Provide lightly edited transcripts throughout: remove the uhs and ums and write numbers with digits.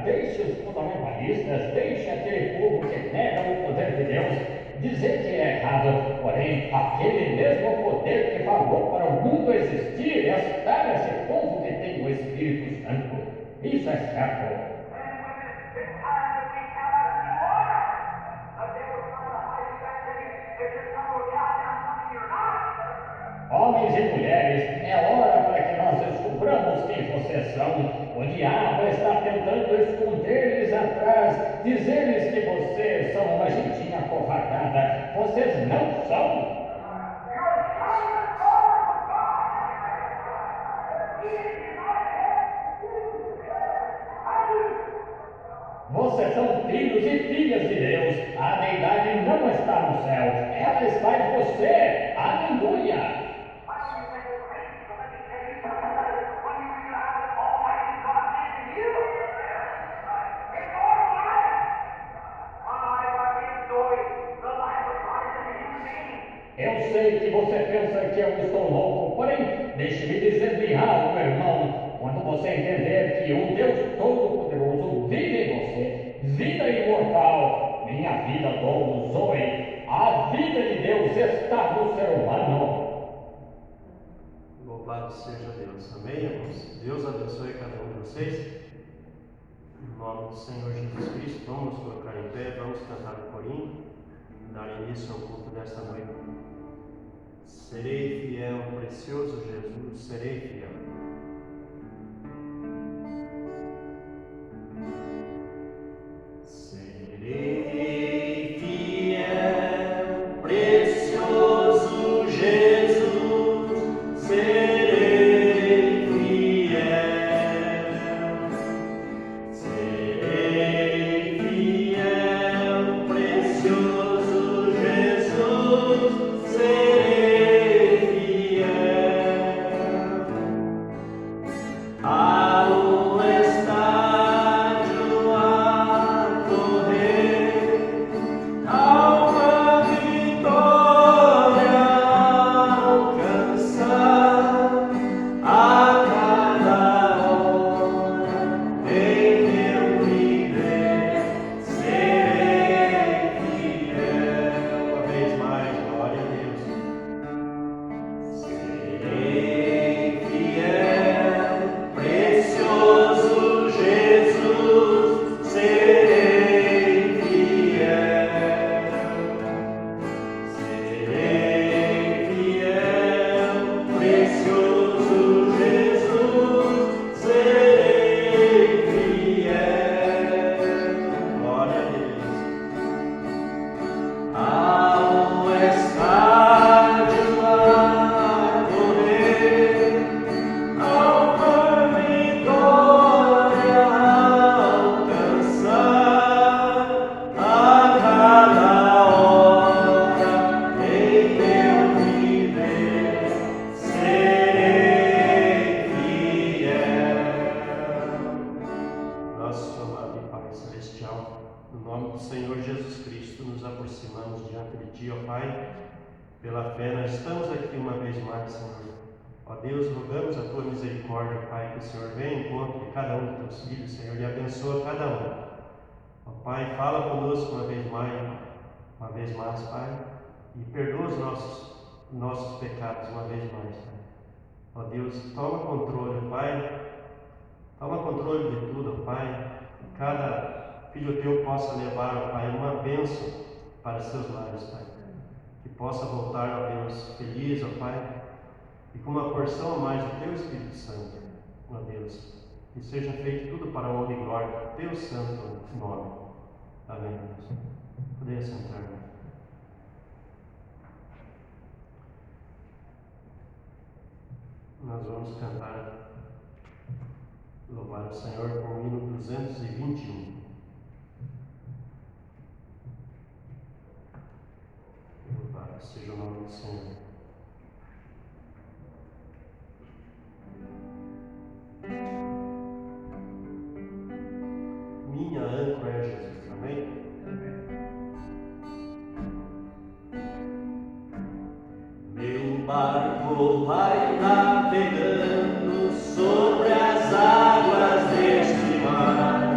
deixe os fundamentalistas, deixe aquele povo que nega o poder de Deus dizer que é errado, porém, aquele mesmo poder que falou para o mundo existir, espera esse povo que tem o Espírito Santo. Isso é certo. Homens e mulheres, é hora para que nós descobramos quem vocês são. O diabo está tentando esconder-lhes atrás, dizer-lhes que vocês são uma gentinha covardada. Vocês não são. Vocês são filhos e filhas de Deus. A deidade não está no céu, ela está em você. Aleluia! Eu sei que você pensa que eu estou louco, porém, deixe-me dizer-lhe algo, irmão. Quando você entender que um Deus Todo-Poderoso vive em você, vida imortal, minha vida dou Zoe, a vida de Deus está no ser humano. Louvado seja Deus. Amém, irmãos? Deus abençoe cada um de vocês. Em nome do Senhor Jesus Cristo, vamos nos colocar em pé, vamos cantar o corinho, dar início ao culto desta noite. Serei fiel, precioso Jesus, serei fiel. Serei fiel, precioso Jesus, serei fiel. Serei fiel, precioso Jesus, serei fiel. Ao estádio a correr, a uma vitória alcançar, a cada hora em meu viver serei fiel. Uma vez mais, glória a Deus. Serei fiel, precioso Jesus, serei fiel. Serei fiel, precioso Jesus, serei fiel. Glória a Deus. Ao estádio a correr, a uma vitória alcançar, a cada hora em meu viver serei fiel. Nosso amado e Pai Celestial, no nome do Senhor Jesus Cristo, nos aproximamos diante de Ti, ó Pai. Pela fé, nós estamos aqui uma vez mais, Senhor. Ó Deus, rogamos a Tua misericórdia, Pai, que o Senhor venha em encontro de cada um dos Teus filhos, Senhor, e abençoa cada um. Ó Pai, fala conosco uma vez mais, Pai, e perdoa os nossos pecados uma vez mais, Pai. Ó Deus, toma controle, Pai. Toma controle de tudo, ó Pai. Que cada filho Teu possa levar, ó Pai, uma bênção para seus lares, Pai. Que possa voltar, ó Deus, feliz, ó Pai, e com uma porção a mais do Teu Espírito Santo, ó Deus. Que seja feito tudo para a honra e glória do Teu santo nome. Amém, Deus. Poderia sentar, né? Nós vamos cantar, louvar o Senhor com o hino 221. Louvado seja o nome do Senhor. Minha âncora é Jesus, amém? Meu barco vai navegando sobre as águas deste mar,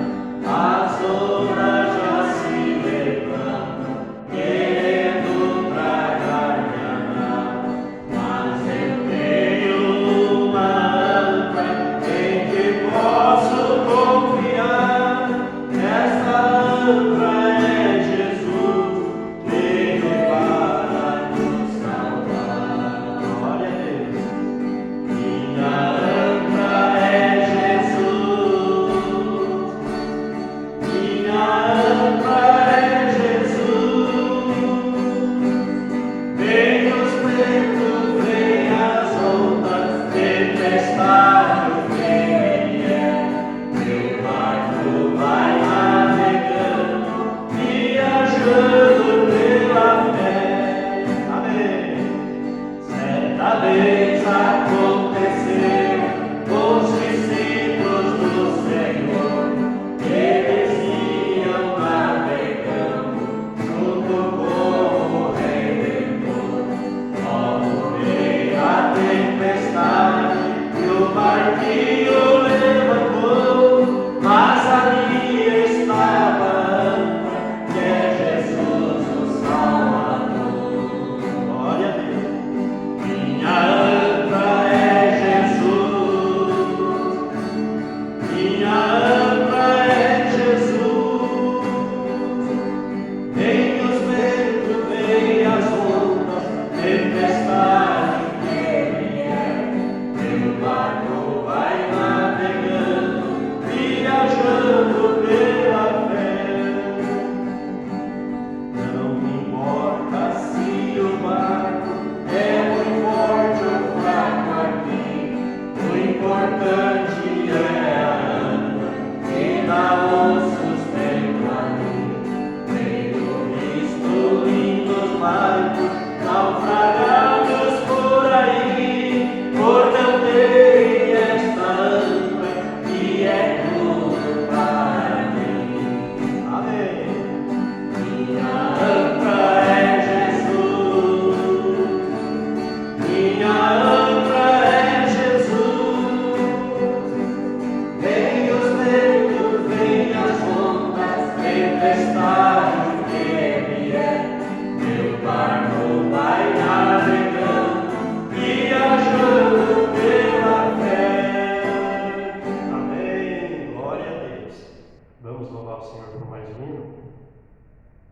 ao Senhor com mais um hino.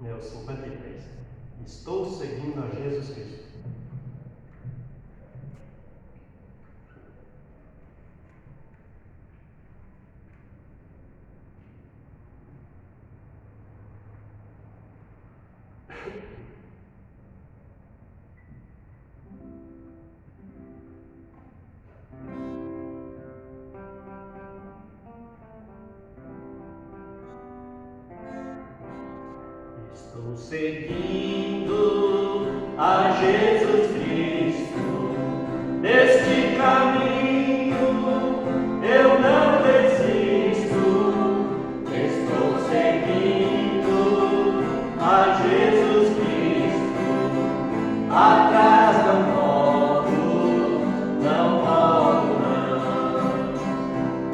É o 53. Estou seguindo a Jesus Cristo. Estou seguindo a Jesus Cristo, neste caminho eu não desisto. Estou seguindo a Jesus Cristo, atrás não volto, não volto não.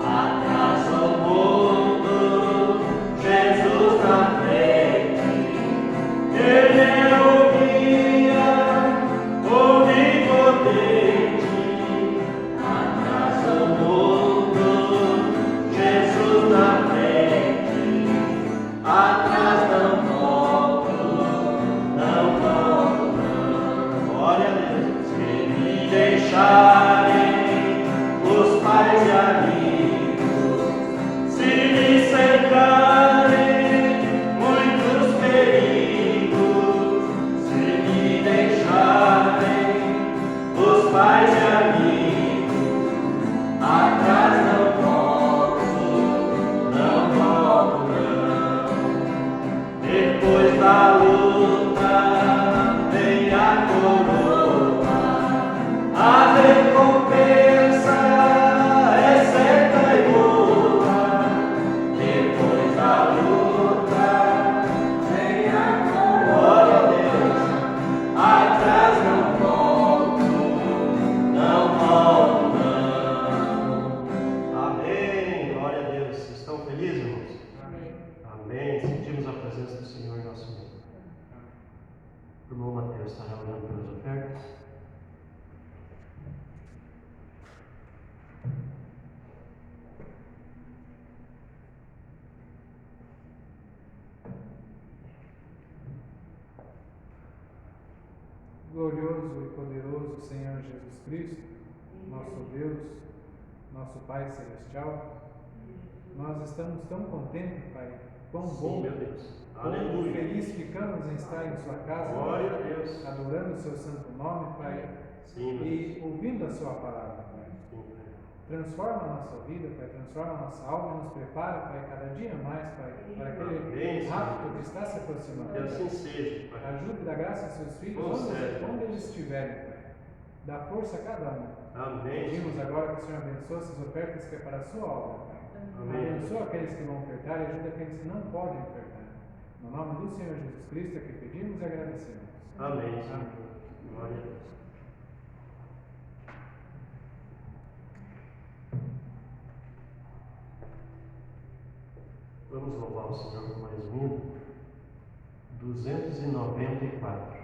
Atrás ao mundo, Jesus na frente. Ele é o guia onipotente, atrás ao mundo, Jesus na frente, atrás não volto, não volto não. Glória a Deus. Se me deixarem os pais e amigos, se me cercarem muitos perigos, se me deixarem os pais e amigos, atrás não volto, não volto não. Depois da luta vem a coroa, a recompensa é certa e boa. Depois da luta vem a coroa. Glória a Deus. Atrás não volto, não volto não. Amém. Glória a Deus. Vocês estão felizes, irmãos? Amém. Amém. Sentimos a presença do Senhor em nosso meio. O irmão Mateus estará olhando pelas ofertas. Glorioso e poderoso Senhor Jesus Cristo, nosso Deus, nosso Pai Celestial, nós estamos tão contentes, Pai, quão Sim, bom, meu Deus. quão Aleluia. feliz ficamos em estar em Sua casa, Glória a Deus. adorando o Seu santo nome, Pai, Sim, meu Deus. e ouvindo a Sua palavra, Pai. Sim, Pai. Transforma a nossa vida, Pai, transforma a nossa alma e nos prepara, Pai, cada dia mais, Pai, para aquele Amém, Senhor. rapto que está se aproximando. Que assim seja, Pai. Ajude da graça a seus filhos, Concede. onde eles estiverem, Pai. Dá força a cada um. Amém. Pedimos agora que o Senhor abençoe essas ofertas que é para a sua obra, Pai. Amém. Abençoa aqueles que vão ofertar e ajuda aqueles que não podem ofertar. No nome do Senhor Jesus Cristo é que pedimos e agradecemos. Amém, Senhor. Glória a Deus. Vamos louvar o Senhor com mais um hino. 294.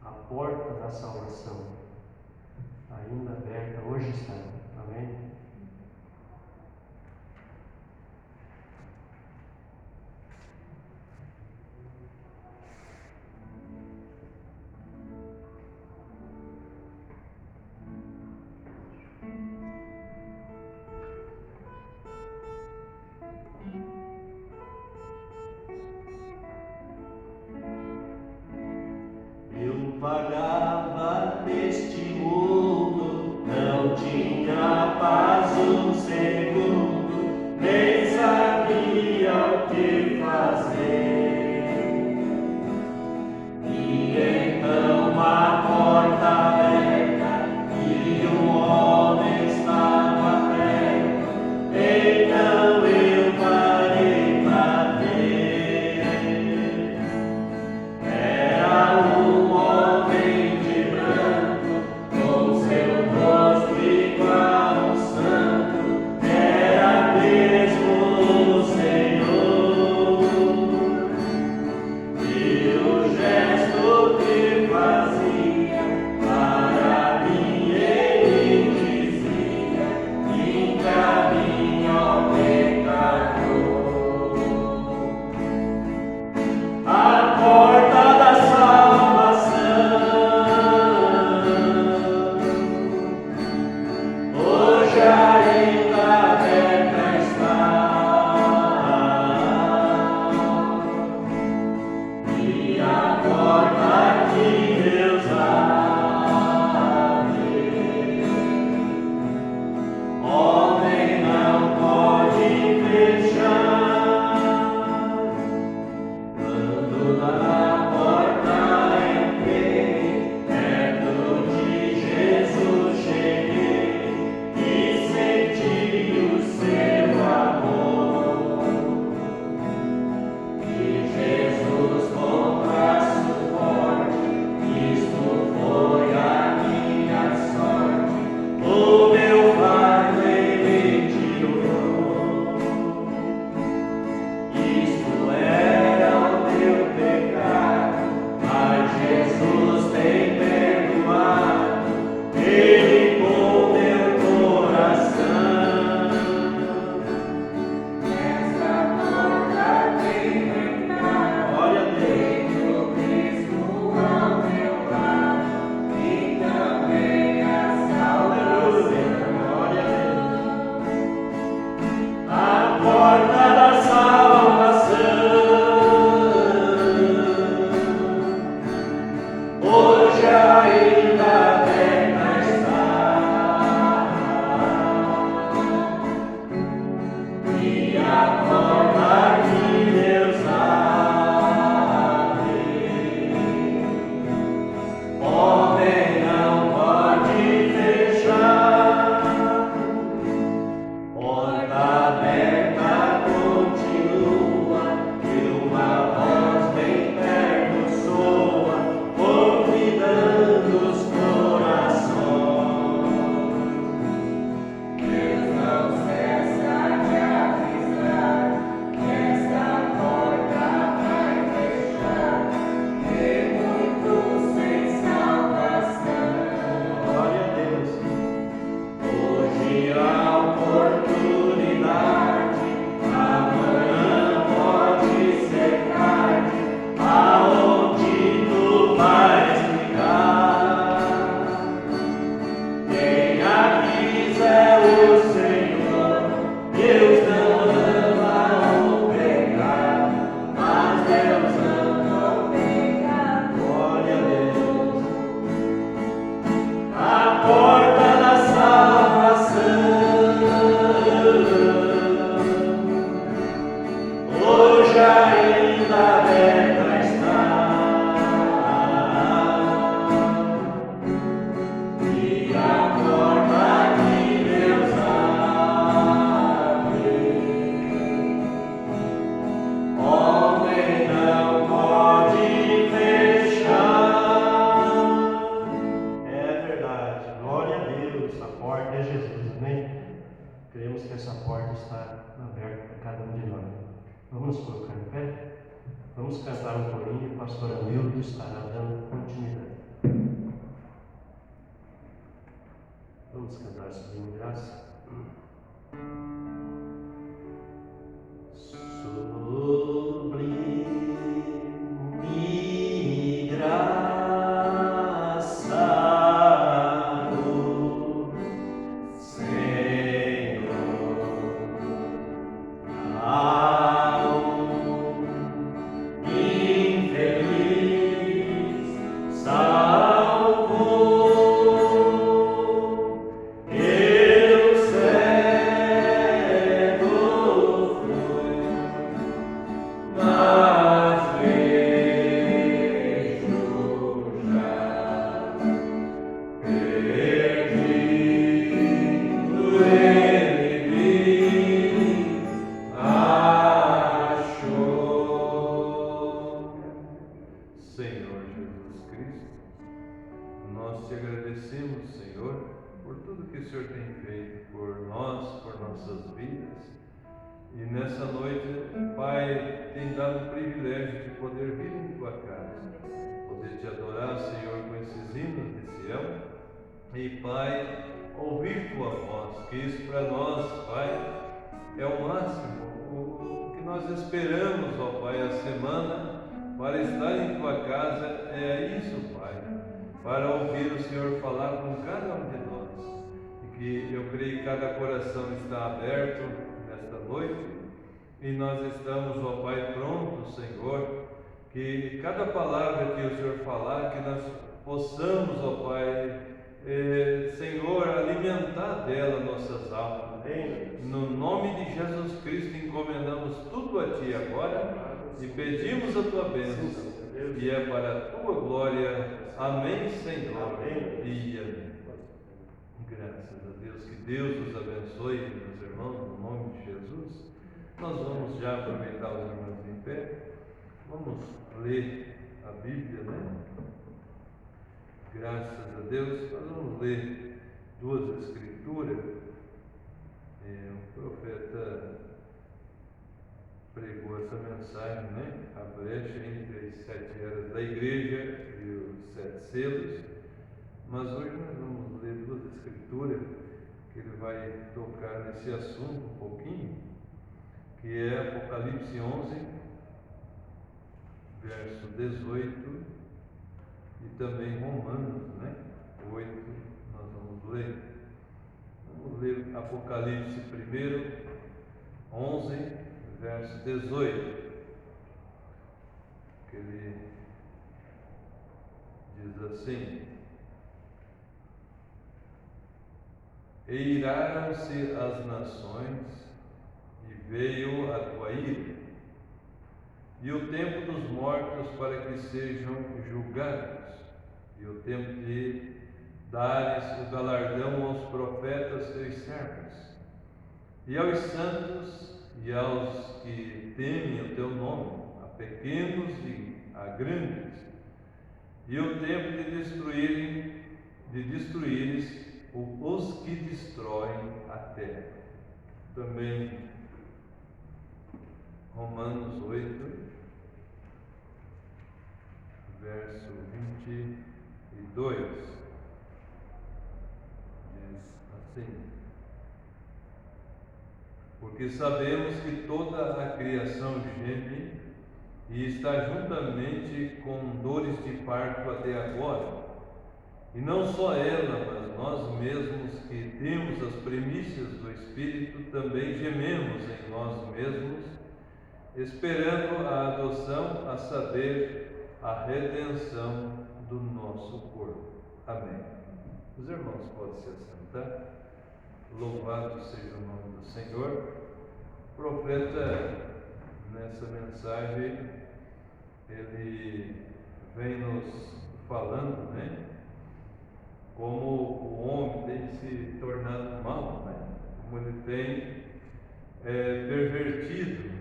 A porta da salvação, ainda aberta, hoje está. Amém? Eu vagava neste mundo, não tinha paz. porta está aberta para cada um de nós. Vamos nos colocar em pé? Vamos cantar um corinho, o pastor Hamildo estará dando continuidade. Vamos cantar Sublime Graça. Sublime graça, oh Senhor, a infeliz salvou. Eu cego fui, mas vejo já, perdido ele me achou. Senhor Jesus Cristo, nós te agradecemos, Senhor, por tudo que o Senhor tem feito por nós, por nossas vidas. E nessa noite, Pai, tem dado o privilégio de poder vir em tua casa, poder te adorar, Senhor, com esses hinos de Sião. E, Pai, ouvir tua voz, que isso para nós, Pai, é o máximo, o que nós esperamos, ó Pai, a semana para estar em tua casa é isso, Pai, para ouvir o Senhor falar com cada um de nós. E que eu creio que cada coração está aberto nesta noite e nós estamos, ó Pai, prontos, Senhor, que cada palavra que o Senhor falar, que nós possamos, ó Pai, Senhor, alimentar dela nossas almas. No nome de Jesus Cristo encomendamos tudo a Ti agora e pedimos a Tua bênção, e é para a Tua glória. Amém, Senhor. E amém. Graças a Deus, que Deus nos abençoe, meus irmãos, no nome de Jesus. Nós vamos já aproveitar os irmãos em pé, vamos ler a Bíblia, né? Graças a Deus, nós vamos ler duas escrituras. O profeta pregou essa mensagem, né? A brecha entre as 7 eras da igreja e os 7 selos. Mas hoje nós vamos ler duas escrituras que ele vai tocar nesse assunto um pouquinho, que é Apocalipse 11, verso 18, e também Romanos, né? 8, nós vamos ler. Vamos ler Apocalipse primeiro, 11, verso 18, que ele diz assim: E iraram-se as nações, e veio a tua ira, e o tempo dos mortos para que sejam julgados, e o tempo de dares o galardão aos profetas teus servos, e aos santos, e aos que temem o teu nome, a pequenos e a grandes, e o tempo de destruires os que destroem a terra. Também Romanos 8, verso 22, diz assim: Porque sabemos que toda a criação geme e está juntamente com dores de parto até agora. E não só ela, mas nós mesmos que temos as primícias do Espírito, também gememos em nós mesmos, esperando a adoção, a saber, a redenção do nosso corpo. Amém. Os irmãos podem se assentar. Louvado seja o nome do Senhor. O profeta, nessa mensagem, ele vem nos falando, né? Como o homem tem se tornado mal, né? Como ele tem pervertido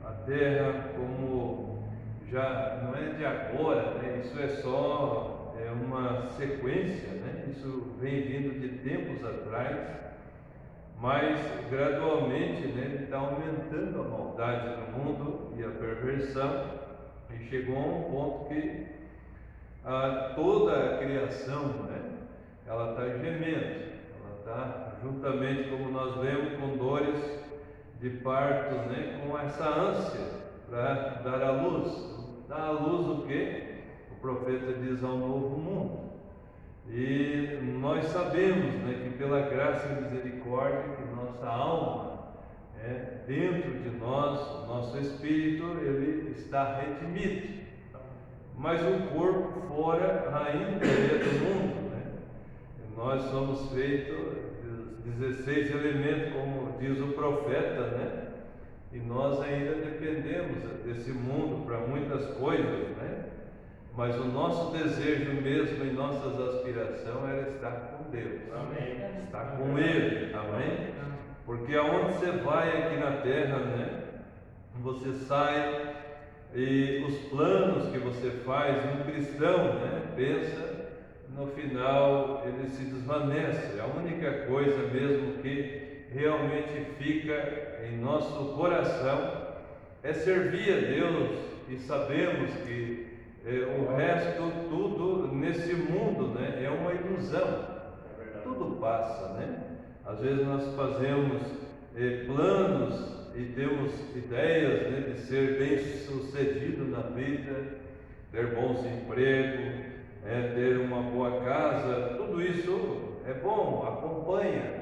a terra, como já não é de agora, né? Isso é só uma sequência, né? Isso vem vindo de tempos atrás, mas gradualmente, né, ele está aumentando a maldade no mundo e a perversão, e chegou a um ponto que toda a criação, né, ela está gemendo, ela está juntamente, como nós vemos, com dores de parto, né, com essa ânsia para dar à luz. Dar à luz o quê? O profeta diz: ao novo mundo. E nós sabemos, né, que pela graça e misericórdia, que nossa alma, dentro de nós, o nosso espírito, ele está redimido. Mas o corpo fora ainda é do mundo, né? Nós somos feitos dos 16 elementos, como diz o profeta, né? E nós ainda dependemos desse mundo para muitas coisas, né? Mas o nosso desejo mesmo e nossas aspirações era estar com Deus. Amém. Estar com Ele. Amém? Porque aonde você vai aqui na terra, né? Você sai e os planos que você faz, um cristão, né? Pensa, no final ele se desvanece. A única coisa mesmo que realmente fica em nosso coração é servir a Deus, e sabemos que o resto, tudo nesse mundo, né, é uma ilusão. Tudo passa, né? Às vezes nós fazemos planos e temos ideias, né, de ser bem sucedido na vida, ter bons empregos, ter uma boa casa. Tudo isso é bom, acompanha,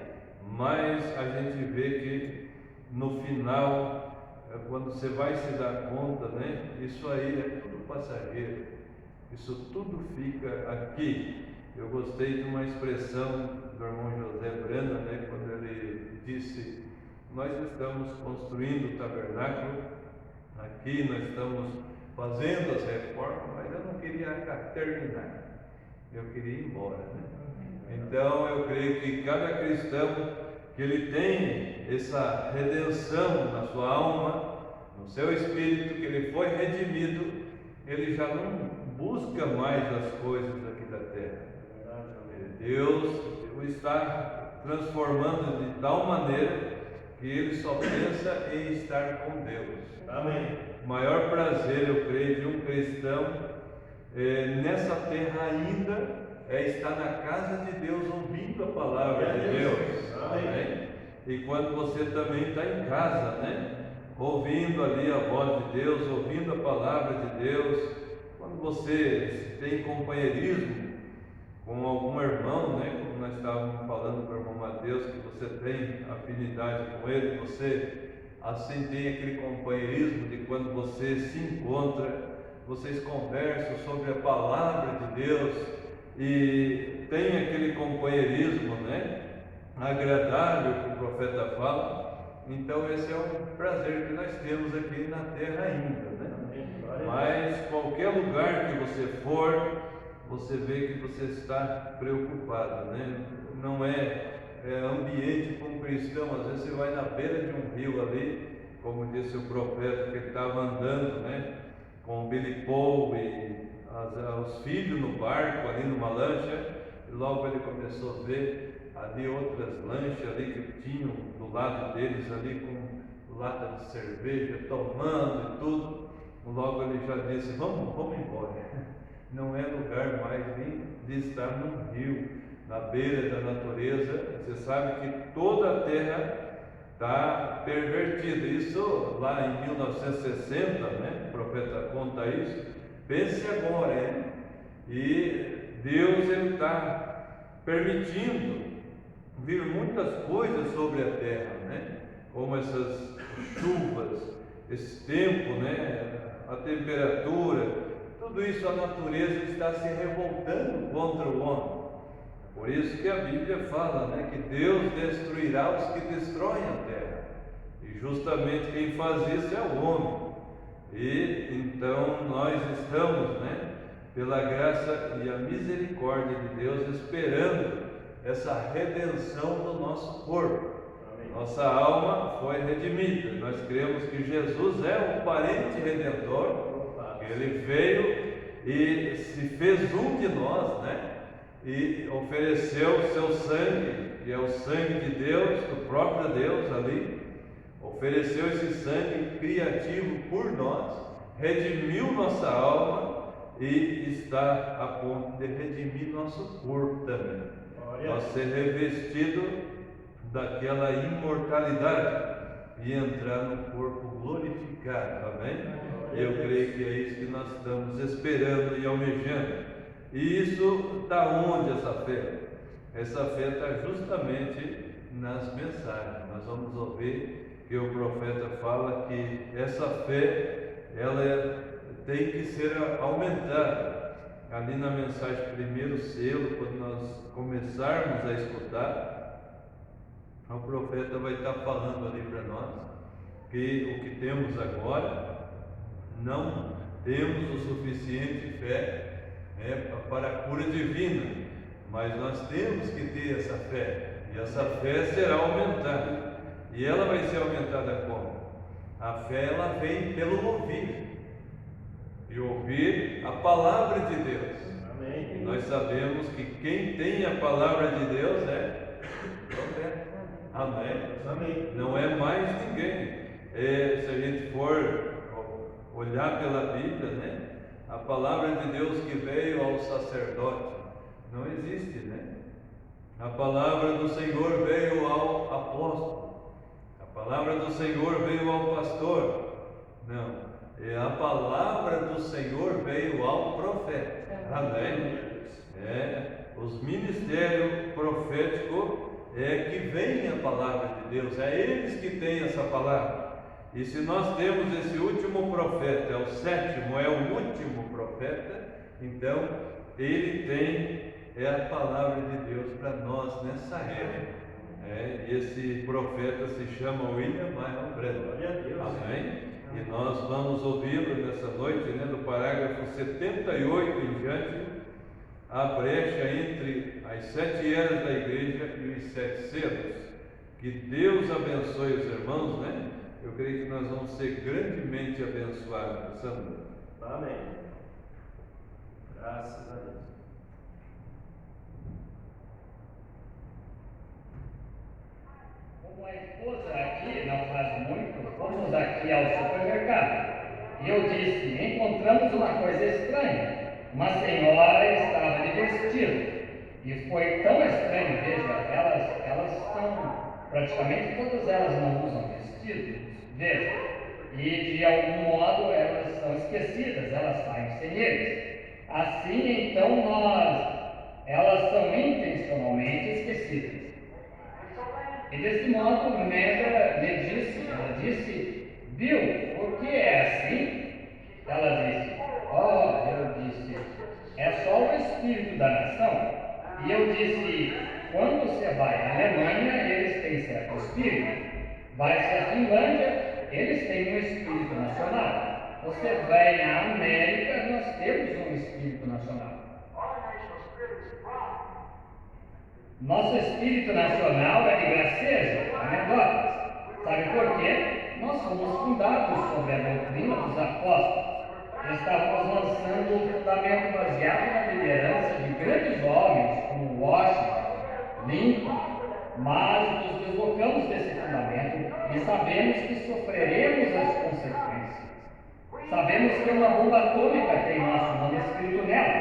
mas a gente vê que no final, quando você vai se dar conta, né, isso aí é tudo passageiro, isso tudo fica aqui. Eu gostei de uma expressão do irmão José Brana, né, quando ele disse: nós estamos construindo o tabernáculo aqui, nós estamos fazendo as reformas, mas eu não queria terminar, eu queria ir embora, né? Então eu creio que cada cristão que ele tem essa redenção na sua alma, no seu espírito, que ele foi redimido, ele já não busca mais as coisas aqui da terra. Deus o está transformando de tal maneira que ele só pensa em estar com Deus. Amém. O maior prazer, eu creio, de um cristão nessa terra ainda é estar na casa de Deus, ouvindo a palavra de Deus. Amém. E quando você também está em casa, né, ouvindo ali a voz de Deus, ouvindo a palavra de Deus, quando você tem companheirismo com algum irmão, né, como nós estávamos falando com o irmão Mateus, que você tem afinidade com ele, você assim tem aquele companheirismo de quando você se encontra, vocês conversam sobre a palavra de Deus e tem aquele companheirismo, né, agradável que o profeta fala. Então esse é um prazer que nós temos aqui na terra ainda, né? Mas qualquer lugar que você for, você vê que você está preocupado, né? Não é ambiente para um cristão. Às vezes você vai na beira de um rio ali, como disse o profeta, que ele estava andando, né, com o Billy Paul e os filhos no barco ali numa lancha, e logo ele começou a ver ali outras lanchas ali que tinham do lado deles ali com lata de cerveja, tomando e tudo. Logo ele já disse: vamos embora. Não é lugar mais nem de estar num rio, na beira da natureza. Você sabe que toda a terra está pervertida. Isso lá em 1960, né? O profeta conta isso. Pense agora, hein? E Deus está permitindo vir muitas coisas sobre a terra, né? Como essas chuvas, esse tempo, né? A temperatura, tudo isso, a natureza está se revoltando contra o homem. Por isso que a Bíblia fala, né, que Deus destruirá os que destroem a terra. E justamente quem faz isso é o homem. E então nós estamos, né, pela graça e a misericórdia de Deus, esperando essa redenção do nosso corpo. Nossa alma foi redimida. Nós cremos que Jesus é o parente redentor. Ele veio e se fez um de nós, né? E ofereceu seu sangue que é o sangue de Deus, do próprio Deus ali, ofereceu esse sangue criativo por nós, redimiu nossa alma e está a ponto de redimir nosso corpo também. Nós ser revestido daquela imortalidade e entrar no corpo glorificado, amém? Eu creio que é isso que nós estamos esperando e almejando. E isso está onde essa fé? Essa fé está justamente nas mensagens. Nós vamos ouvir que o profeta fala que essa fé, ela tem que ser aumentada. Ali na mensagem primeiro selo, quando nós começarmos a escutar, o profeta vai estar falando ali para nós que o que temos agora, não temos o suficiente fé para a cura divina, mas nós temos que ter essa fé, e essa fé será aumentada. E ela vai ser aumentada como? A fé, ela vem pelo ouvir, e ouvir a palavra de Deus. Amém. E nós sabemos que quem tem a palavra de Deus é profeta. Amém. Amém. Não é mais ninguém. Se a gente for olhar pela Bíblia, né? A palavra de Deus que veio ao sacerdote não existe, né? A palavra do Senhor veio ao apóstolo. A palavra do Senhor veio ao pastor. Não. A palavra do Senhor veio ao profeta. Amém? Os ministérios proféticos que vem a palavra de Deus. É eles que têm essa palavra. E se nós temos esse último profeta, é o sétimo, é o último profeta, então ele tem a palavra de Deus para nós nessa época. Esse profeta se chama William Marion Branham. Amém? E nós vamos ouvi-lo nessa noite, né, do parágrafo 78 em diante, a brecha entre as 7 eras da igreja e os 7 selos. Que Deus abençoe os irmãos, né? Eu creio que nós vamos ser grandemente abençoados essa noite. Amém. Graças a Deus. Como a esposa aqui, não faz muito, fomos aqui ao supermercado. E eu disse, encontramos uma coisa estranha. Uma senhora estava de vestido. E foi tão estranho, veja, elas estão, praticamente todas elas não usam vestido, veja. E de algum modo elas são esquecidas, elas saem sem eles. Assim, então, elas são intencionalmente esquecidas. E desse modo, Nega ela disse, Bill, por que é assim? Ela disse, eu disse, é só o espírito da nação. E eu disse, quando você vai à Alemanha, eles têm certo espírito. Vai-se à Finlândia, eles têm um espírito nacional. Você vai à América, nós temos um espírito nacional. Nosso espírito nacional é de gracejo, anedotas. Sabe por quê? Nós fomos fundados sobre a doutrina dos apóstolos. Estávamos lançando um fundamento baseado na liderança de grandes homens como Washington, Lincoln, mas nos deslocamos desse fundamento e sabemos que sofreremos as consequências. Sabemos que uma bomba atômica tem nosso nome escrito nela.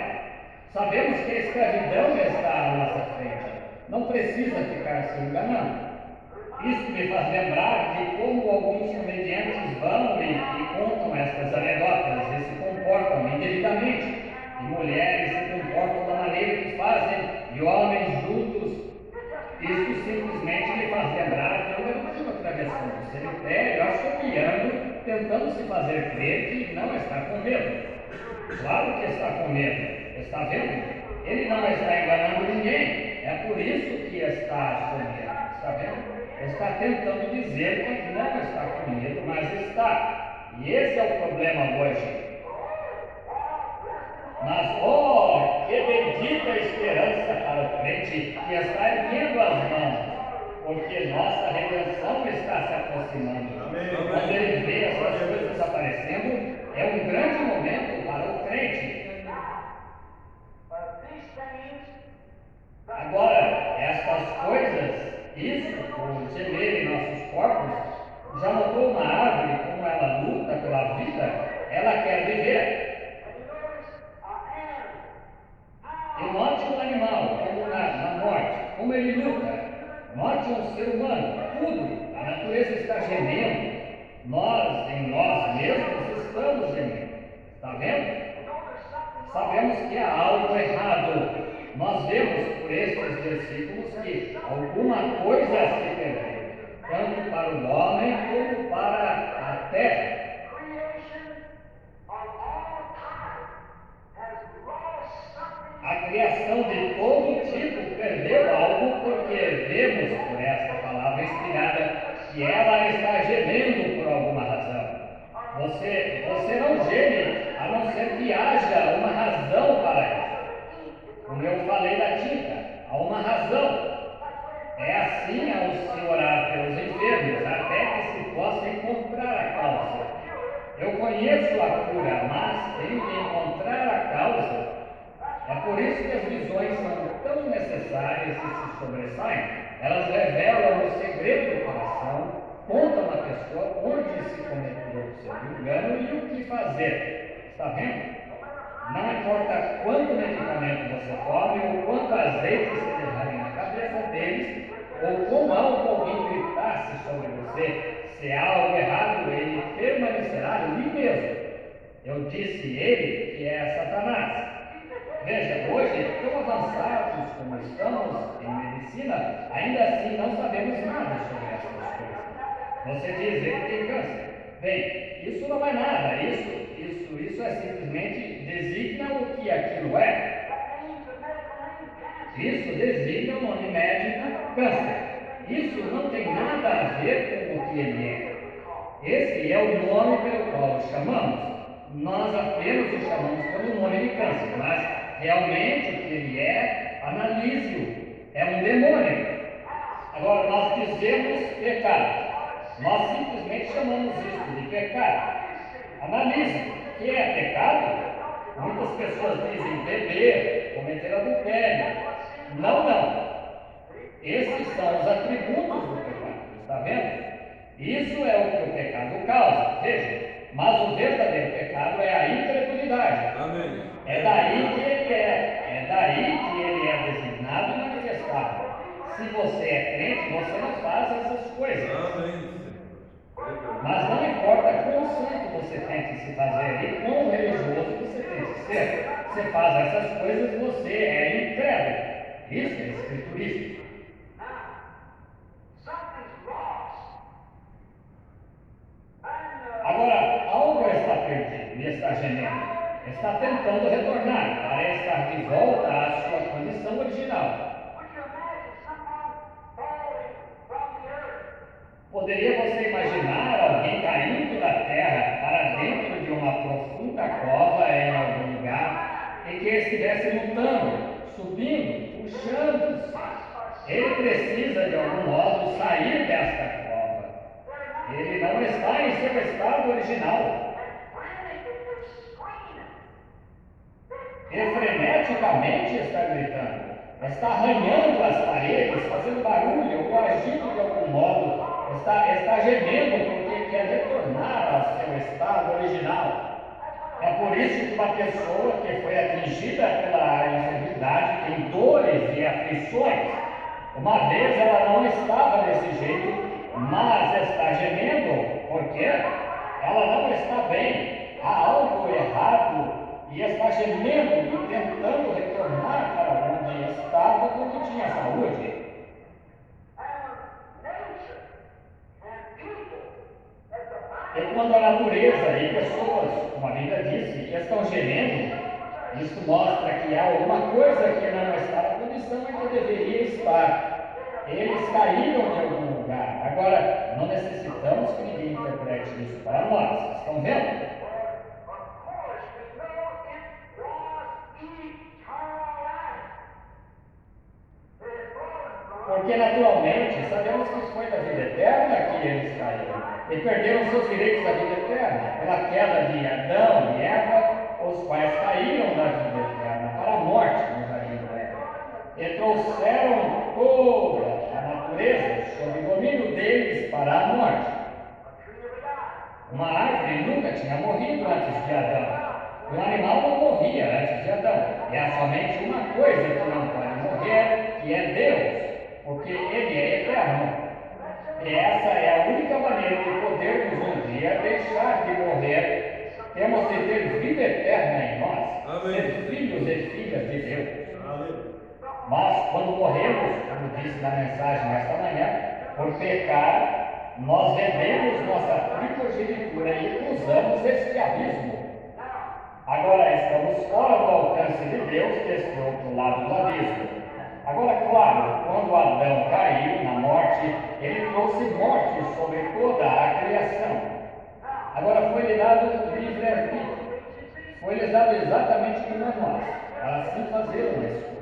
Sabemos que a escravidão está à nossa frente. Não precisa ficar se enganando. Isso me faz lembrar de como alguns comediantes vão e contam estas anedotas e se comportam indevidamente. E mulheres se comportam da maneira que fazem, e homens juntos. Isso simplesmente me faz lembrar de um garoto atravessando o cemitério, assobiando, tentando se fazer crer que não está com medo. Claro que está com medo. Está vendo? Ele não está enganando ninguém. É por isso que está assobiando. Está vendo? Está tentando dizer que não está com medo, mas está. E esse é o problema hoje. Mas, que bendita esperança para o crente que está erguendo as mãos, porque nossa redenção está se aproximando. Amém. Quando ele vê essas coisas aparecendo, é um grande momento para o crente. Agora, estas coisas Nós, em nós mesmos, estamos gemendo. Está vendo? Sabemos que há algo errado. Nós vemos por estes versículos que alguma coisa se perdeu, tanto para o homem como para a terra. A criação de todo tipo perdeu algo porque vemos por esta palavra inspirada que ela está gemendo por alguma razão. Você não geme a não ser que haja uma razão para isso. Como eu falei da tinta, há uma razão. É assim ao se orar pelos enfermos, até que se possa encontrar a causa. Eu conheço a cura, mas tenho de encontrar a causa. É por isso que as visões são tão necessárias e se sobressaem. Elas revelam o segredo do coração, contam à pessoa onde se cometeu o seu engano e o que fazer. Está vendo? Não importa quanto medicamento você tome ou quanto azeite se derrame na cabeça deles, ou quão alto alguém gritasse sobre você, se há algo errado, ele permanecerá ali mesmo. Eu disse ele que é Satanás. Veja, hoje, tão avançados como estamos em medicina, ainda assim não sabemos nada sobre essas coisas. Você diz, ele tem câncer. Bem, isso não é nada, isso é simplesmente designa o que aquilo é. Isso designa o nome médico câncer. Isso não tem nada a ver com o que ele é. Esse é o nome pelo qual o chamamos. Nós apenas o chamamos pelo nome de câncer, mas realmente o que ele é, analise-o, é um demônio. Agora, nós dizemos pecado. Nós simplesmente chamamos isso de pecado. Analise, o que é pecado? Muitas pessoas dizem beber, cometer adultério. Não. Esses são os atributos do pecado, está vendo? Isso é o que o pecado causa, veja. Mas o verdadeiro pecado é a incredulidade. Amém. É daí que ele é designado e manifestado. Se você é crente, você não faz essas coisas. Amém. Mas não importa quão santo você tente se fazer e quão religioso você tente ser, você faz essas coisas, você é incrédulo. Isso é escriturista. Agora, algo está perdido e está gemendo. Está tentando retornar para estar de volta à sua condição original. Poderia você imaginar alguém caindo da terra para dentro de uma profunda cova em algum lugar e que estivesse lutando, subindo, puxando-se? Ele precisa de algum modo sair desta cova. Ele não está em seu estado original. E freneticamente está gritando, está arranhando as paredes, fazendo barulho ou agindo de algum modo, está gemendo porque quer retornar ao seu estado original. É por isso que uma pessoa que foi atingida pela enfermidade tem dores e aflições. Uma vez ela não estava desse jeito, mas está gemendo, porque ela não está bem, há algo errado. E está gemendo e tentando retornar para onde estava quando tinha saúde. E quando a natureza e pessoas, como a Bíblia disse, estão gemendo, isso mostra que há alguma coisa que não está na condição em que deveria estar. Eles caíram de algum lugar. Agora, não necessitamos que ninguém interprete isso para nós. Estão vendo? Porque naturalmente sabemos que foi da vida eterna que eles caíram e perderam seus direitos da vida eterna pela queda de Adão e Eva, os quais caíram da vida eterna para a morte no jardim do Éden e trouxeram toda a natureza sob o domínio deles para a morte. Uma árvore nunca tinha morrido antes de Adão. Um animal não morria antes de Adão. E há somente uma coisa que não pode morrer, que é Deus. Porque ele é eterno. E essa é a única maneira de podermos um dia deixar de morrer, temos de ter vida eterna em nós, Amém. ser filhos e filhas de Deus. Aleluia. Mas quando morremos, como disse na mensagem esta manhã, por pecar, nós vendemos nossa primogenitura e cruzamos este abismo. Agora estamos fora do alcance de Deus deste outro lado do abismo. Agora, claro, quando Adão caiu na morte, ele trouxe morte sobre toda a criação. Agora foi-lhe dado livre-arbítrio. Foi-lhes dado exatamente como a nós, para assim fazer uma escolha.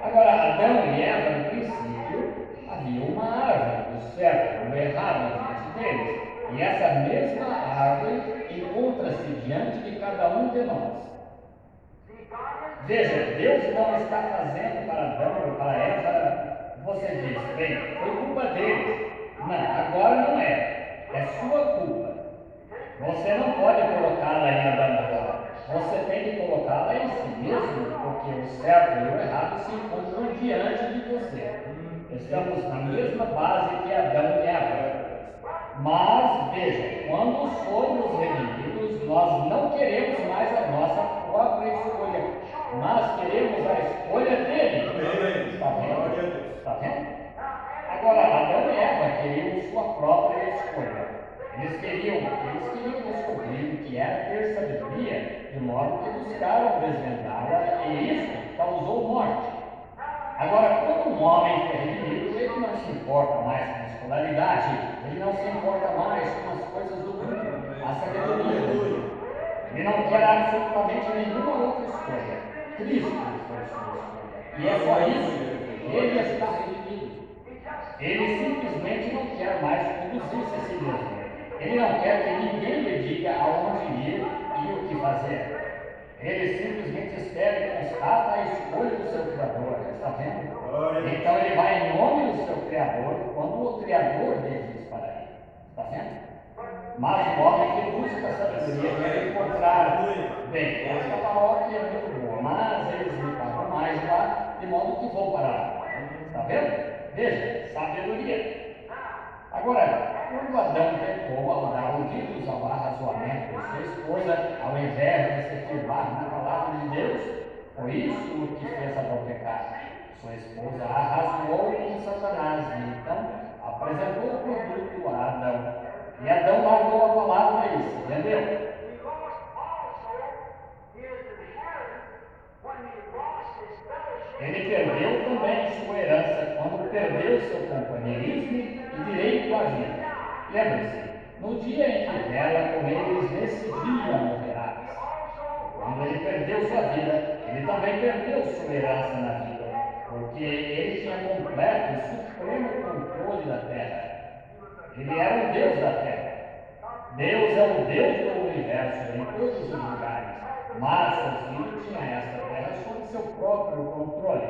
Agora, Adão e Eva, no princípio, havia uma árvore, o certo e o errado diante deles. E essa mesma árvore encontra-se diante de cada um de nós. Veja, Deus não está fazendo para Adão ou para Eva, você diz, bem, foi culpa deles. Não, agora não é. É sua culpa. Você não pode colocá-la em Adão agora. Você tem que colocá-la em si mesmo, porque o certo e o errado se encontram diante de você. Estamos na mesma base que Adão e Eva. Mas, veja, quando somos redimidos, nós não queremos mais a nossa própria escolha, mas queremos a escolha dele. Amém. Está vendo? Glória a Deus. Está vendo? Agora, Adão e Eva queriam sua própria escolha. Eles queriam descobrir o que era ter sabedoria, de modo que buscaram desvendá-la, e isso causou morte. Agora, quando um homem foi redimido, ele não se importa mais com a escolaridade, ele não se importa mais com as coisas do mundo, a sabedoria do mundo. Ele não quer absolutamente nenhuma outra escolha. Cristo foi sua escolha. E é só isso. Ele está redimido. Ele simplesmente não quer mais conduzir-se a si mesmo. Ele não quer que ninguém lhe diga aonde ir e o que fazer. Ele simplesmente espera e constata a escolha do seu Criador. Está vendo? Então ele vai em nome do seu Criador quando o Criador diz para ele. Está vendo? Mas o homem que busca a sabedoria vai encontrar, bem, esta paróquia é muito boa, mas eles me pagam mais lá, de modo que vou para lá. Está vendo? Veja, sabedoria. Agora, quando Adão pecou ao dar ouvidos ao arrazoamento de sua esposa, ao invés de se firmar na palavra de Deus, foi isso o que fez Adão pecar. Sua esposa arrazoou com Satanás e então apresentou o produto a Adão. E Adão largou a palavra e se rendeu. Ele perdeu também sua herança quando perdeu seu companheirismo e direito à vida. Lembre-se, no dia em que dela com eles nesse dia morrerás. Quando ele perdeu sua vida, ele também perdeu sua herança na vida, porque ele tinha completo e supremo controle da terra. Ele era o Deus da terra. Deus é o Deus do universo em todos os lugares, mas seu filho tinha esta terra sob seu próprio controle.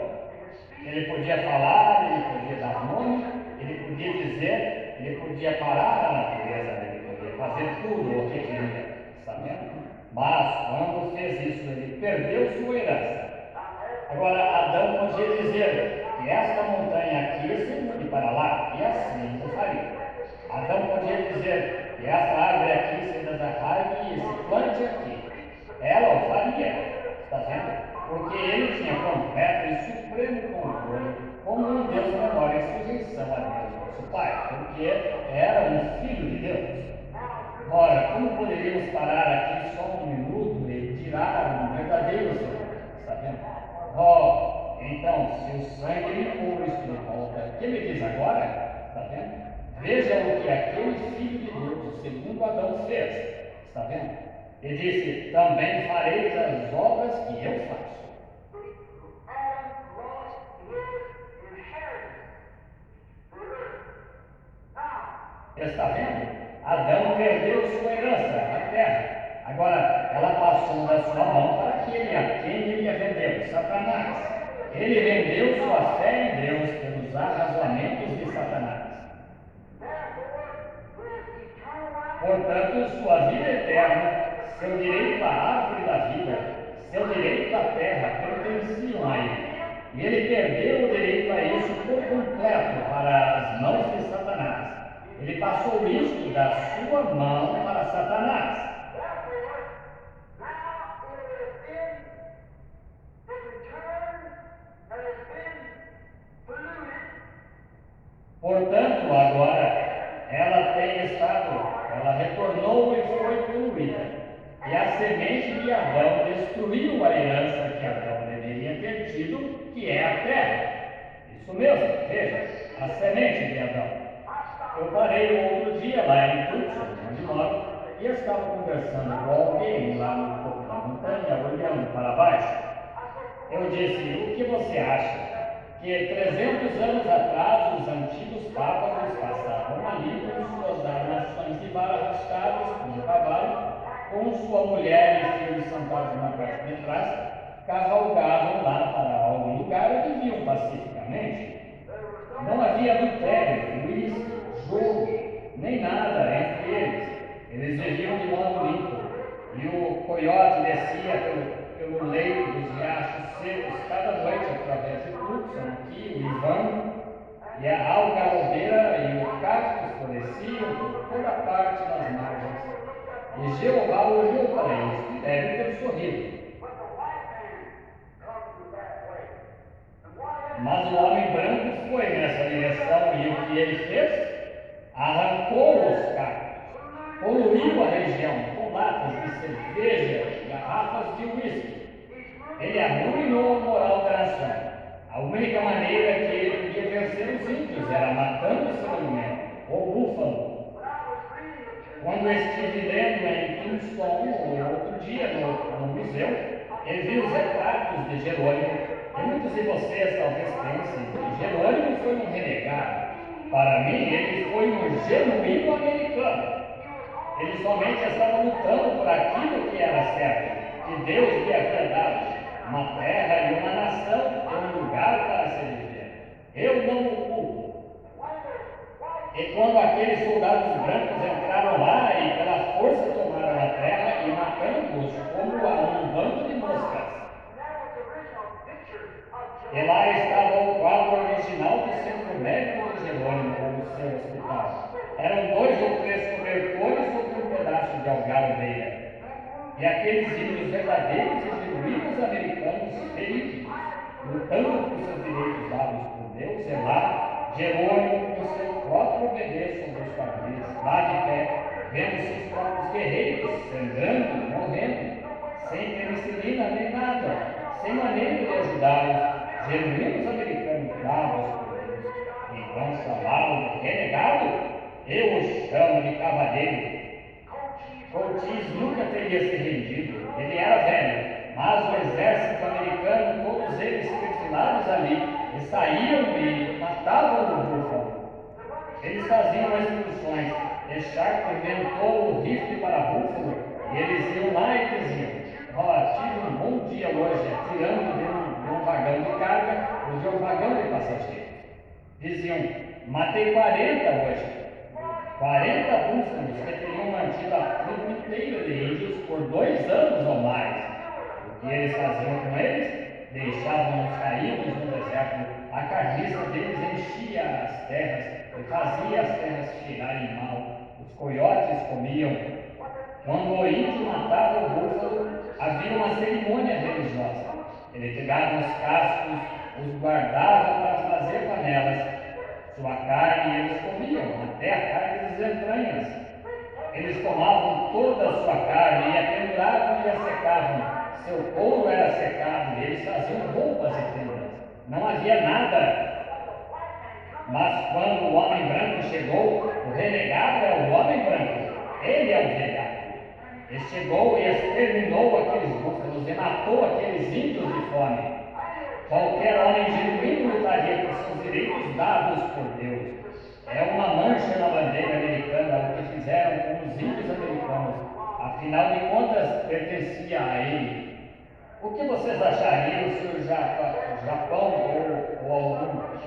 Ele podia falar, ele podia dar nome, ele podia dizer, ele podia parar a natureza, ele podia fazer tudo o que queria, está vendo? Mas quando fez isso, ele perdeu sua herança. Agora Adão podia dizer que esta montanha aqui se mude para lá, e assim o faria. Adão podia dizer que esta árvore aqui se desarraigue e se plante aqui. Ela o faria, está vendo? Porque ele tinha completo e supremo controle como um Deus menor em sujeição a Deus, nosso Pai, porque era um filho de Deus. Ora, como poderíamos parar aqui só um minuto e tirar um verdadeiro Senhor? Está vendo? Então, se o sangue me pôr isso de volta, o que me diz agora? Está vendo? Veja o que aquele filho de Deus, segundo Adão, fez. Está vendo? Ele disse, também fareis as obras que eu faço. Está vendo? Adão perdeu sua herança, a terra. Agora, ela passou da sua mão para aquele a quem ele a vendeu, Satanás. Ele vendeu sua fé em Deus pelos arrazoamentos de Satanás. Portanto, sua vida eterna, seu direito à árvore da vida, seu direito à terra pertenciam a ele. E ele perdeu o direito a isso por completo para as mãos de Satanás. Ele passou isto da sua mão para Satanás. Portanto, agora ela retornou e foi poluída. E a semente de Adão destruiu a herança que Adão deveria ter tido, que é a terra. Isso mesmo, veja, a semente de Adão. Eu parei um outro dia lá em Tucson, onde moro, e eu estava conversando com alguém lá no topo da montanha, olhando para baixo. Eu disse: o que você acha? Que 300 anos atrás os antigos papas passavam ali com suas armações de vara arrastadas com um cavalo, com sua mulher e filhos sentados na parte de trás, cavalgavam lá para algum lugar e viviam pacificamente. Não havia adultério, uísque, jogo, nem nada entre eles. Eles viviam de modo limpo, e o coiote descia pelo leito dos riachos secos cada noite através de Tucson, aqui, o Ivan, e a algarrobeira e o cacto floresciam por toda parte nas margens. E Jeová olhou para eles e deve ter sorrido. Mas o homem branco foi nessa direção e o que ele fez? Arrancou os cactos, poluiu a região com latas de cerveja, garrafas de uísque. Ele arruinou a moral da nação. A única maneira que ele podia vencer os índios era matando seu alimento, o búfalo. Quando estive lendo em Kingston outro dia no museu, ele viu os retratos de Jerônimo. E muitos de vocês talvez pensem que Jerônimo foi um renegado. Para mim, ele foi um genuíno americano. Ele somente estava lutando por aquilo que era certo, que Deus lhe havia dado, uma terra e uma nação e um lugar para se viver. Eu não o culpo. E quando aqueles soldados brancos entraram lá e pela força tomaram a terra e matando-os como a um bando de moscas. E lá estava o quadro original do centro médico de Jerônimo, como seu hospital. Eram 2 ou 3 cobertores sobre um pedaço de algarrobeira. E aqueles índios verdadeiros e genuínos americanos verídicos, lutando por seus direitos dados por Deus, e lá, Jerônimo com seu próprio bebê sobre os quadris, lá de pé, vendo seus próprios guerreiros, sangrando, morrendo, sem penicilina nem nada, sem maneira de ajudá-los, genuínos americanos bravos por Deus. Então chamá-lo de renegado? Eu o chamo de cavalheiro. Ortiz nunca teria se rendido. Ele era velho, mas o exército americano, todos eles perfilados ali, e saíam e matavam o búfalo. Eles faziam excursões. E Sharp inventou o rifle para búfalo, e eles iam lá e diziam: tive um bom dia hoje, atirando de um vagão de carga ou de um vagão de passageiros. Diziam: matei 40 hoje. 40 búfalos que teriam mantido a tribo inteira de índios por 2 anos ou mais. O que eles faziam com eles? Deixavam-nos caídos no deserto. A carniça deles enchia as terras e fazia as terras cheirarem mal. Os coiotes comiam. Quando o índio matava o búfalo, havia uma cerimônia religiosa. Ele pegava os cascos, os guardava para fazer panelas. Sua carne eles comiam, até a carne das entranhas. Eles tomavam toda a sua carne e a penduravam e a secavam. Seu couro era secado e eles faziam roupas e tendas. Não havia nada. Mas quando o homem branco chegou, o renegado é o homem branco. Ele é o renegado. Ele chegou e exterminou aqueles búfalos e matou aqueles índios de fome. Qualquer homem genuíno lutaria por seus direitos dados por Deus. É uma mancha na bandeira americana o que fizeram com os índios americanos. Afinal de contas, pertencia a ele. O que vocês achariam se o Japão ou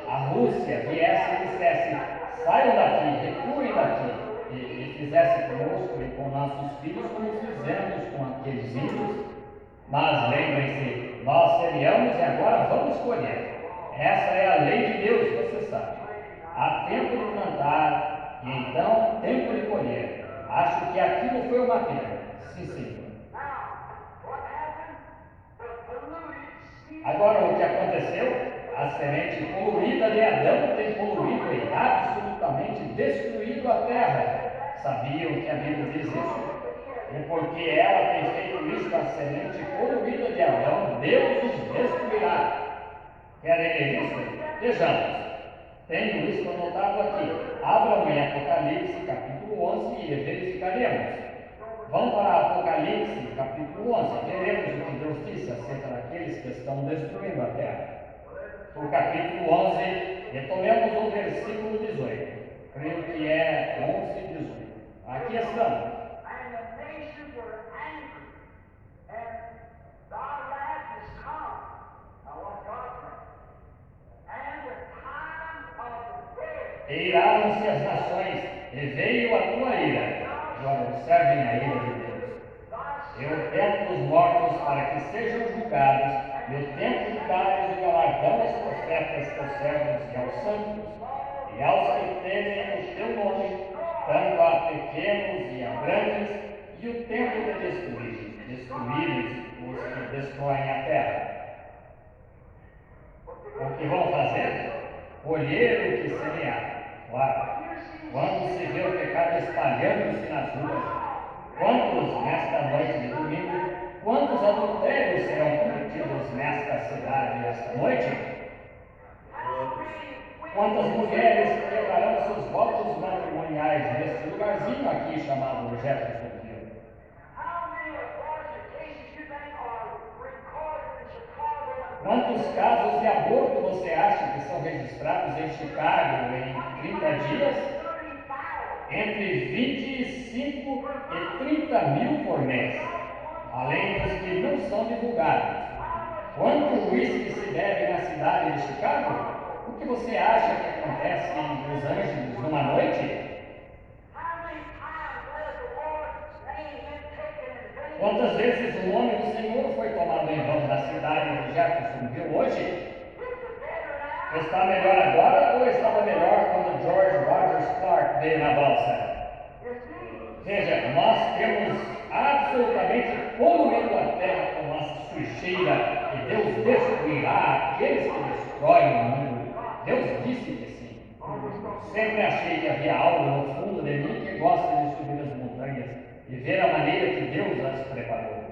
a Rússia viesse e dissesse: saiam daqui, recuem daqui, e fizesse conosco e com nossos filhos como fizemos com aqueles índios? Mas lembrem-se, nós semeamos e agora vamos colher. Essa é a lei de Deus, você sabe. Há tempo de plantar E então, tempo de colher. Acho que aquilo foi uma pena. Sim, Senhor. Agora, o que aconteceu? A semente poluída de Adão tem poluído e absolutamente destruído a terra. Sabiam que a Bíblia diz isso? E porque ela tem feito isso, a semente poluída de Adão, Deus os destruirá. Querem ler isso? Vejamos. Tenho isso anotado aqui. Abram em Apocalipse, capítulo 11, e verificaremos. Vamos para Apocalipse, capítulo 11. Veremos o que Deus disse acerca daqueles que estão destruindo a terra. O capítulo 11, retomemos o versículo 18. Creio que é 11 e 18. Aqui estamos. Eiraram-se as nações, e veio a tua ira. Agora observem a ira de Deus. Eu tempo os mortos para que sejam julgados, e o tempo de dares o galardão aos profetas, teus servos e aos santos, e aos que temem o teu nome, tanto a pequenos e a grandes, e o tempo de destruíres os que destroem a terra. O que vão fazer? Colher o que semear. Claro, quando se vê o pecado espalhando-se nas ruas, quantos nesta noite de domingo, quantos adultérios serão cometidos nesta cidade esta noite? Quantas mulheres quebrarão seus votos matrimoniais neste lugarzinho aqui chamado Jeffersonville? Quantos casos de aborto você acha que são registrados em Chicago em 30 dias? Entre 25 e 30 mil por mês, além dos que não são divulgados. Quanto uísque se bebe na cidade de Chicago? O que você acha que acontece em Los Angeles numa noite? Quantas vezes o nome do Senhor foi tomado em vão na cidade de Jeffersonville hoje? Está melhor agora ou estava melhor quando George Rogers Clark veio na balsa? Veja, nós temos absolutamente poluído a terra com nossa sujeira, e Deus destruirá aqueles que destroem o mundo. Deus disse que sim. Sempre achei que havia algo no fundo de mim que gosta de subir as montanhas e ver a maneira que Deus as preparou.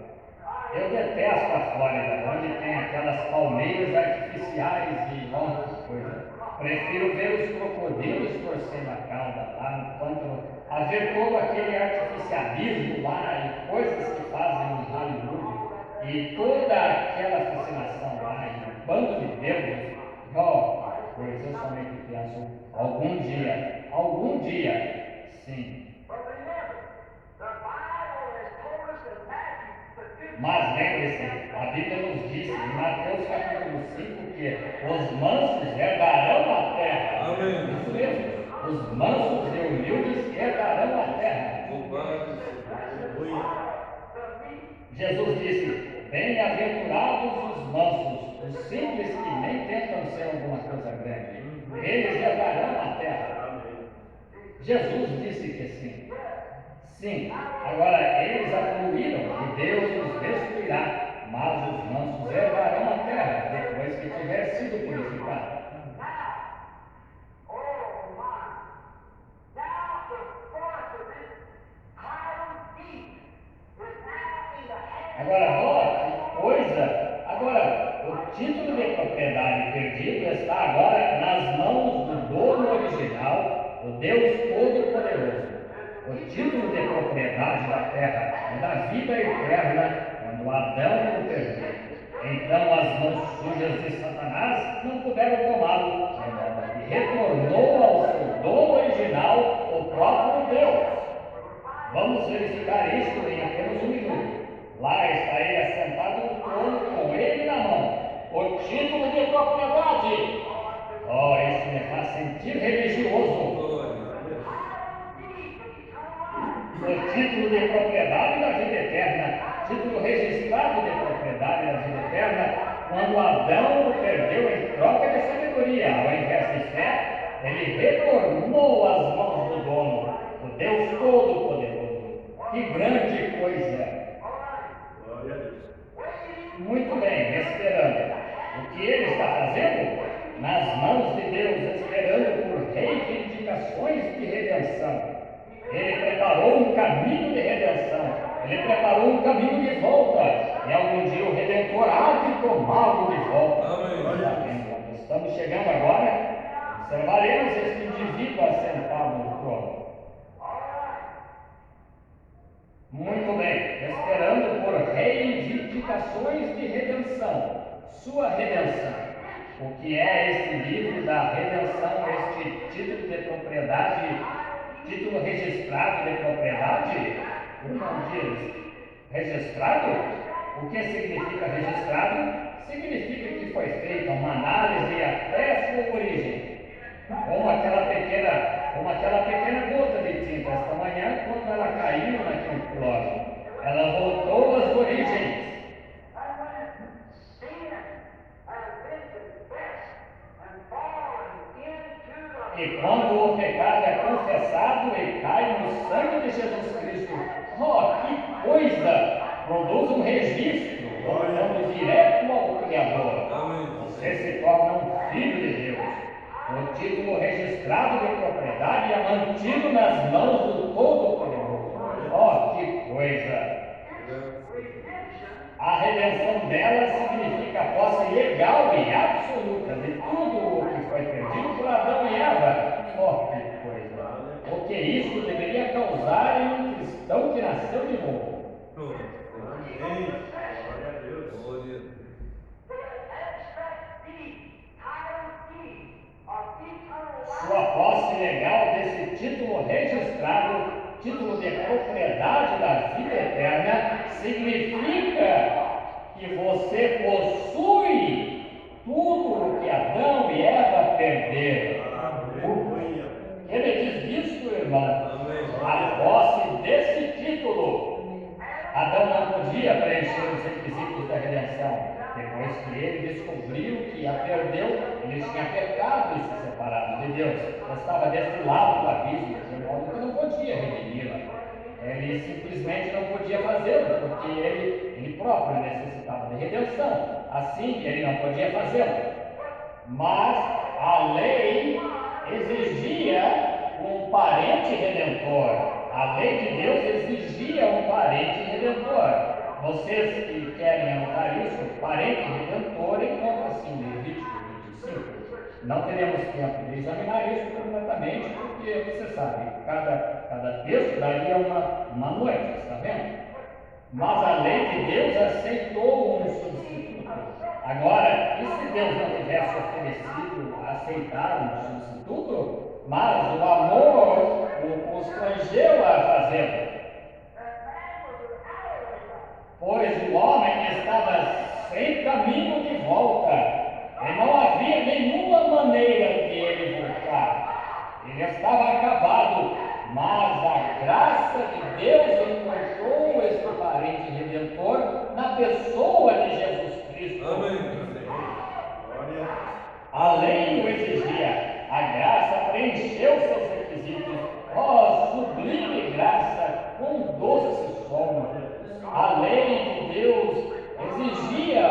Eu detesto a Flórida, onde tem aquelas palmeiras artificiais e monte de coisa. Prefiro ver os crocodilos torcendo a cauda lá no pântano, a ver todo aquele artificialismo lá e coisas que fazem em Hollywood e toda aquela fascinação lá e o bando de deuses. Oh, coisa, eu somente penso, algum dia, sim. Mas lembre-se, a Bíblia nos diz em Mateus capítulo 5 que os mansos herdarão a terra. Amém. Isso mesmo, os mansos e humildes herdarão a terra. Jesus disse: bem-aventurados os mansos, os simples que nem tentam ser alguma coisa grande. Eles herdarão a terra. Jesus disse que sim. Sim, agora eles a poluíram e Deus os destruirá, mas os mansos herdarão a terra depois que tiver sido purificado. Agora, olha que coisa! Agora, o título de propriedade perdido está agora nas mãos do dono original, o Deus Todo-Poderoso. O título de propriedade da terra e da vida eterna quando Adão o perdeu. Então as mãos sujas de Satanás não puderam tomá-lo, e retornou ao seu dono original, o próprio Deus. Vamos verificar isso em apenas um minuto. Lá está ele assentado no trono com ele na mão. O título de propriedade. Oh, isso me faz sentir religioso. O título de propriedade da vida eterna, título registrado de propriedade da vida eterna, quando Adão o perdeu em troca de sabedoria, ao invés de fé, ele retornou às mãos do dono, o Deus Todo-Poderoso. Que grande coisa! Glória a Deus. Muito bem, esperando. O que ele está fazendo? Nas mãos de Deus, esperando por reivindicações de redenção. Ele preparou um caminho de redenção. Ele preparou um caminho de volta. E algum dia o Redentor há de tomá-lo de volta. Amém. Estamos chegando agora. Observaremos este indivíduo assentado no trono. Muito bem, esperando por reivindicações de redenção. Sua redenção. O que é este livro da redenção, este título de propriedade, título registrado de propriedade? O irmão diz, registrado? O que significa registrado? Significa que foi feita uma análise até sua origem. Como aquela pequena gota de tinta esta manhã, quando ela caiu naquele cloro. Ela voltou às origens. E quando o pecado é confessado e cai no sangue de Jesus Cristo, que coisa! Produz um registro, voltando direto ao Criador. Você se torna um filho de Deus. O título registrado de propriedade é mantido nas mãos do Todo-Poderoso. Que coisa! A redenção dela significa a posse legal e absoluta de tudo o que foi perdido por Adão e Eva. Que coisa! O que isso deveria causar em um cristão que nasceu de novo? Amém. Glória a Deus. Sua posse legal desse título registrado, título de propriedade da vida eterna, significa que você possui tudo o que Adão e Eva perderam. O que me diz disso, irmão? A posse desse título. Adão não podia preencher os requisitos da redenção. Depois que ele descobriu que a perdeu, ele tinha pecado e se separado de Deus. Estava deste lado do abismo, de modo que não podia redimi-la. Ele simplesmente não podia fazê-lo, porque ele próprio necessitava de redenção. Assim, ele não podia fazê-lo. Mas a lei exigia um parente redentor. A lei de Deus exigia um parente redentor. Vocês que querem anotar isso, parente redentor, encontra-se em Levítico 25. Não teremos tempo de examinar isso completamente, porque você sabe, cada texto daria uma noite, está vendo? Mas a lei de Deus aceitou um substituto. Agora, e se Deus não tivesse oferecido aceitar um substituto, mas o amor o constrangeu a fazê-lo? Pois o homem estava sem caminho de volta, e não havia nenhuma maneira de ele voltar. Ele estava acabado, mas a graça de Deus encontrou este parente redentor na pessoa de Jesus Cristo. A lei o exigia, a graça preencheu seus requisitos. Sublime graça, com doce sono. A lei de Deus exigia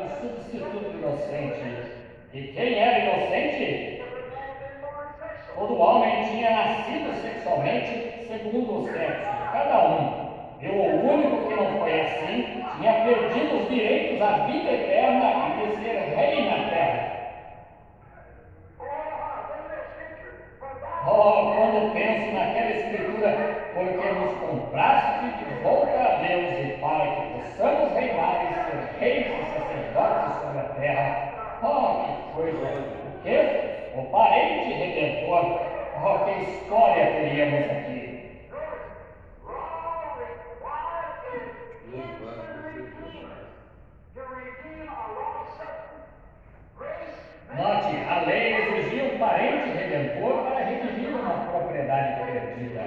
um substituto inocente. E quem era inocente? Todo homem tinha nascido sexualmente segundo o sexo, cada um. E o único que não foi assim tinha perdido os direitos à vida eterna e de ser rei na terra. Quando penso naquela escritura, porque nos compraste de volta a Deus e para que possamos reinar e ser reis e sacerdotes sobre a terra. Que coisa! O quê? O parente redentor. Que história teríamos aqui! Note, a lei exigia um parente redentor para redimir uma propriedade perdida.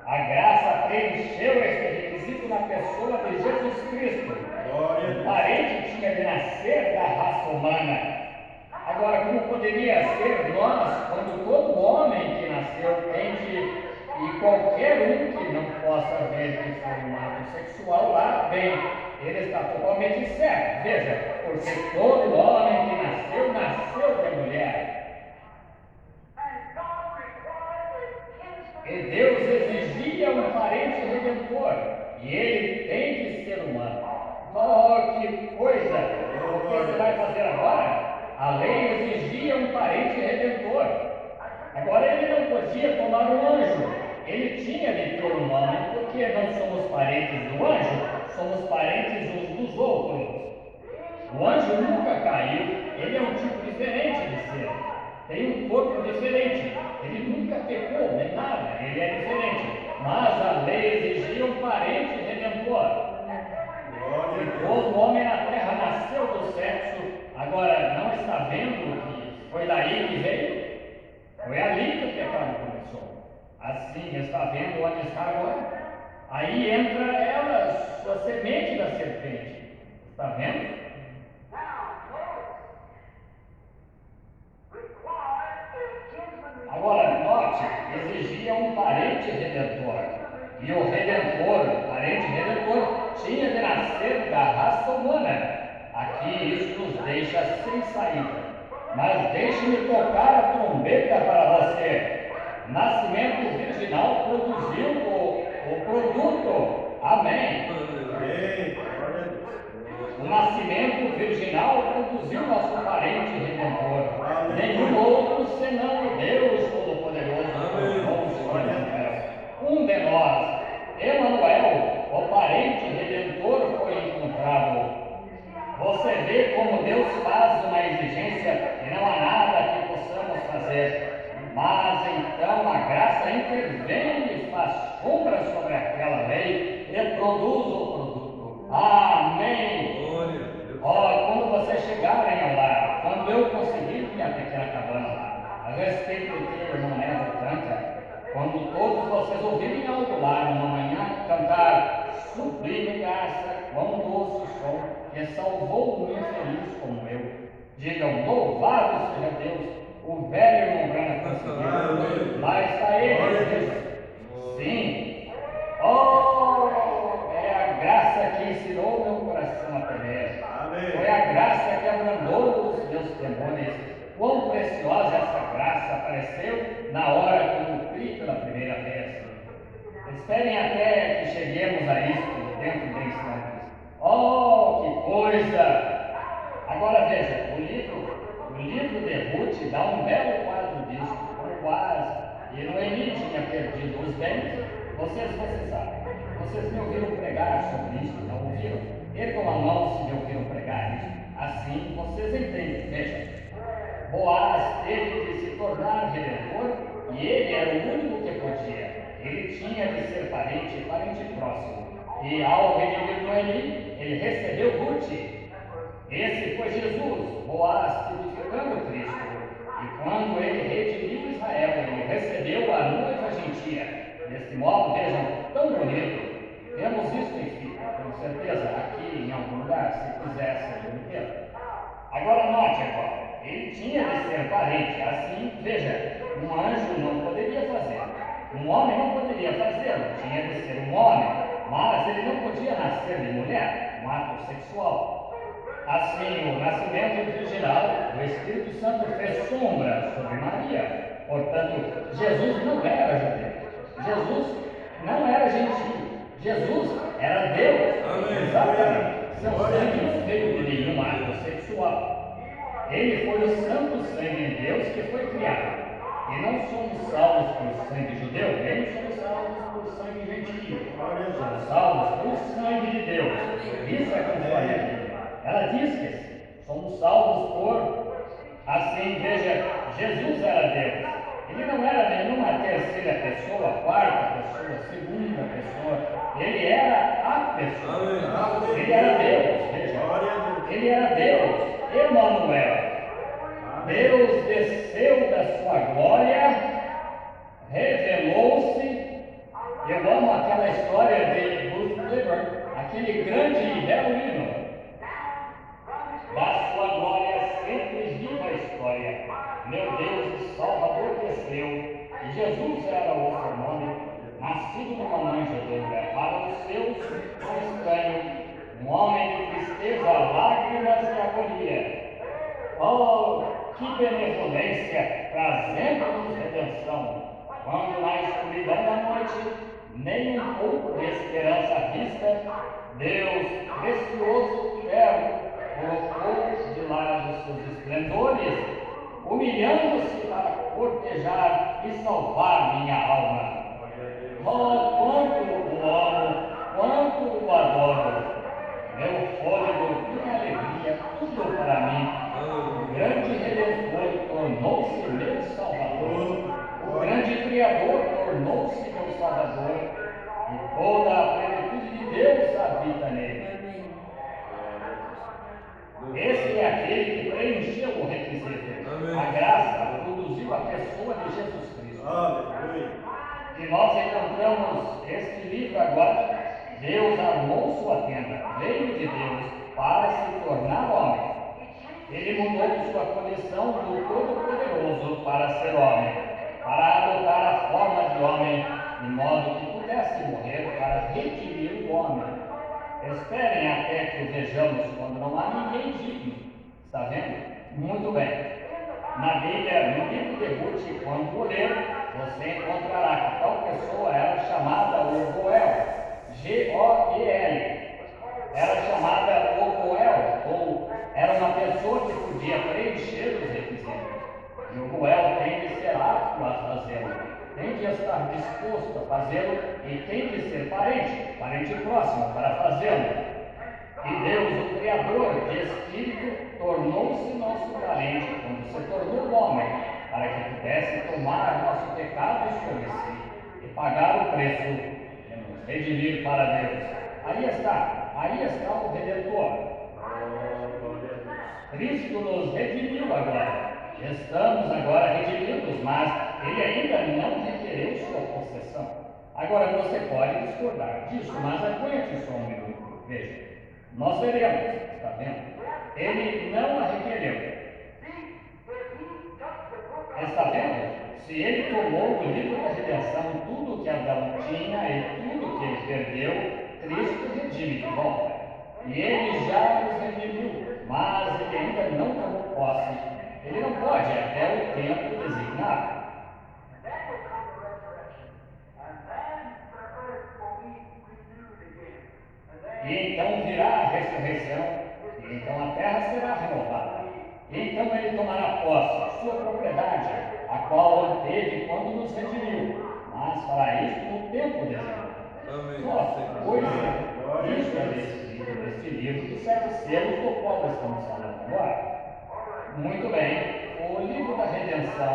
A graça preencheu este requisito na pessoa de Jesus Cristo. O parente tinha de nascer da raça humana. Agora, como poderia ser nós, quando todo homem que nasceu tem de E qualquer um que não possa ver que foi um ato sexual lá, bem, ele está totalmente certo. Veja, porque todo homem que nasceu, nasceu de mulher. E Deus exigia um parente redentor, e ele tem que ser humano. Oh, que coisa! O que você vai fazer agora? A lei exigia um parente redentor. Agora ele não podia tomar um anjo. Ele tinha de ter um homem, porque não somos parentes do anjo, somos parentes uns dos outros. O anjo nunca caiu, ele é um tipo diferente de ser. Tem um corpo diferente. Ele nunca pecou, nem nada, ele é diferente. Mas a lei exigia um parente redentor. E todo homem na terra nasceu do sexo. Agora, não está vendo que foi daí que veio? Foi ali que o pecado começou. Assim, está vendo onde está agora? Aí entra ela, sua semente da serpente. Está vendo? Agora, note, exigia um parente redentor. E o redentor, o parente redentor, tinha de nascer da raça humana. Aqui isso nos deixa sem saída. Mas deixe-me tocar a trombeta para você. Nascimento virginal produziu o produto. Amém. O nascimento virginal produziu nosso parente redentor. Nenhum outro senão Deus Todo-Poderoso. Um de nós, Emanuel, o parente redentor, foi encontrado. Você vê como Deus faz uma exigência e não há nada que possamos fazer. Mas então a graça intervém e faz sombra sobre aquela lei e produz o produto. Amém. Quando vocês chegarem ao lar, quando eu conseguir minha pequena cabana lá, a respeito do que o irmão Neto canta, quando todos vocês ouvirem algo lá numa manhã cantar sublime graça, quão doce som, que salvou um infeliz como eu, digam, louvado seja Deus, o velho irmão Branco conseguiu, lá está ele, Deus. Sim. É a graça que ensinou meu coração a temer. Foi a graça que abrandou os meus temores. Quão preciosa essa graça apareceu na hora que eu cumpri pela primeira vez. Esperem até que cheguemos a isto dentro de instantes. Oh, que coisa! Agora veja, o livro de Ruth dá um belo quadro disso, como quase. E Noemi tinha perdido os bens. Vocês sabem. Vocês me ouviram pregar sobre isso, não ouviram? Ergam a mão se me ouviram pregar isso. Assim vocês entendem. Veja, Boaz teve de se tornar redentor e ele era o único que podia. Ele tinha de ser parente próximo. E ao redimir Noemi, ele recebeu Ruth. Esse foi Jesus, Boaz, tipificando Cristo. E quando ele redimiu Israel, ele recebeu a noiva gentia. Deste modo, vejam, tão bonito. Temos isso em fita, com certeza, aqui em algum lugar, se quisesse obter. Agora note agora, ele tinha de ser parente, assim, veja, um anjo não poderia fazer, um homem não poderia fazê-lo, tinha de ser um homem, mas ele não podia nascer de mulher, um ato sexual. Assim, o nascimento virginal, o Espírito Santo fez sombra sobre Maria. Portanto, Jesus não era judeu, Jesus não era gentil, Jesus era Deus. Amém. Exatamente. Seu sangue não veio de nenhum ato sexual. Ele foi o santo sangue de Deus que foi criado. E não somos salvos por sangue judeu, nem somos salvos por sangue gentil. Somos salvos pelo sangue de Deus. Isso é conforme a Bíblia. Ela diz que somos salvos por... Assim, veja, Jesus era Deus. Ele não era nenhuma terceira pessoa, quarta pessoa, segunda pessoa. Ele era a pessoa. Ele era Deus, veja. Ele era Deus, Emanuel. Deus desceu da sua glória, revelou-se. Eu amo aquela história de Ruth Clifford, aquele grande e belo hino. Da sua glória sempre viva a história. Meu Deus, o Salvador desceu. E Jesus era o seu nome. benevolência, trazendo-nos redenção. Quando na escuridão da noite, nem um pouco de esperança à vista, Deus, precioso terno, colocou de lado seus esplendores, humilhando-se para cortejar e salvar minha alma. Oh, quanto o amo, quanto o adoro! Meu fôlego, minha alegria, tudo para mim. O grande Redentor tornou-se meu Salvador. O grande Criador tornou-se meu Salvador. E toda a plenitude de Deus habita nele. Esse é aquele que preencheu o requisito. A graça produziu a pessoa de Jesus Cristo. E nós encontramos este livro agora. Deus armou sua tenda, veio de Deus para se tornar homem. Ele mudou sua condição do Todo-Poderoso para ser homem, para adotar a forma de homem, de modo que pudesse morrer para redimir o homem. Esperem até que o vejamos quando não há ninguém digno. Está vendo? Muito bem. Na Bíblia, no livro de Ruth, quando o ler, você encontrará que tal pessoa era chamada Ogoel, G-O-E-L. Era chamada Ogoel, ou era uma pessoa que podia preencher os requisitos. E Ogoel tem de ser apto a fazê-lo, tem de estar disposto a fazê-lo e tem de ser parente próximo para fazê-lo. E Deus, o Criador de Espírito, tornou-se nosso parente quando se tornou homem, para que pudesse tomar nosso pecado sobre si e pagar o preço de nos redimir para Deus. Aí está o Redentor. Cristo nos redimiu agora. Estamos agora redimidos, mas Ele ainda não requereu sua possessão. Agora você pode discordar disso, mas aguente só um minuto. Veja. Nós veremos, está vendo? Ele não a requereu. Está vendo? Se ele tomou o livro da redenção, tudo que Adão tinha e tudo que ele perdeu, Cristo redime de volta. E ele já nos redimiu, mas ele ainda não tomou posse. Ele não pode até o tempo designado. E então virá a ressurreição, e então a terra será renovada. E então ele tomará posse, sua propriedade, a qual ele teve quando nos redimiu, mas fará isso no tempo designado. Pois isso é descrito neste livro dos 7 selos do qual estamos falando agora. Muito bem, o livro da redenção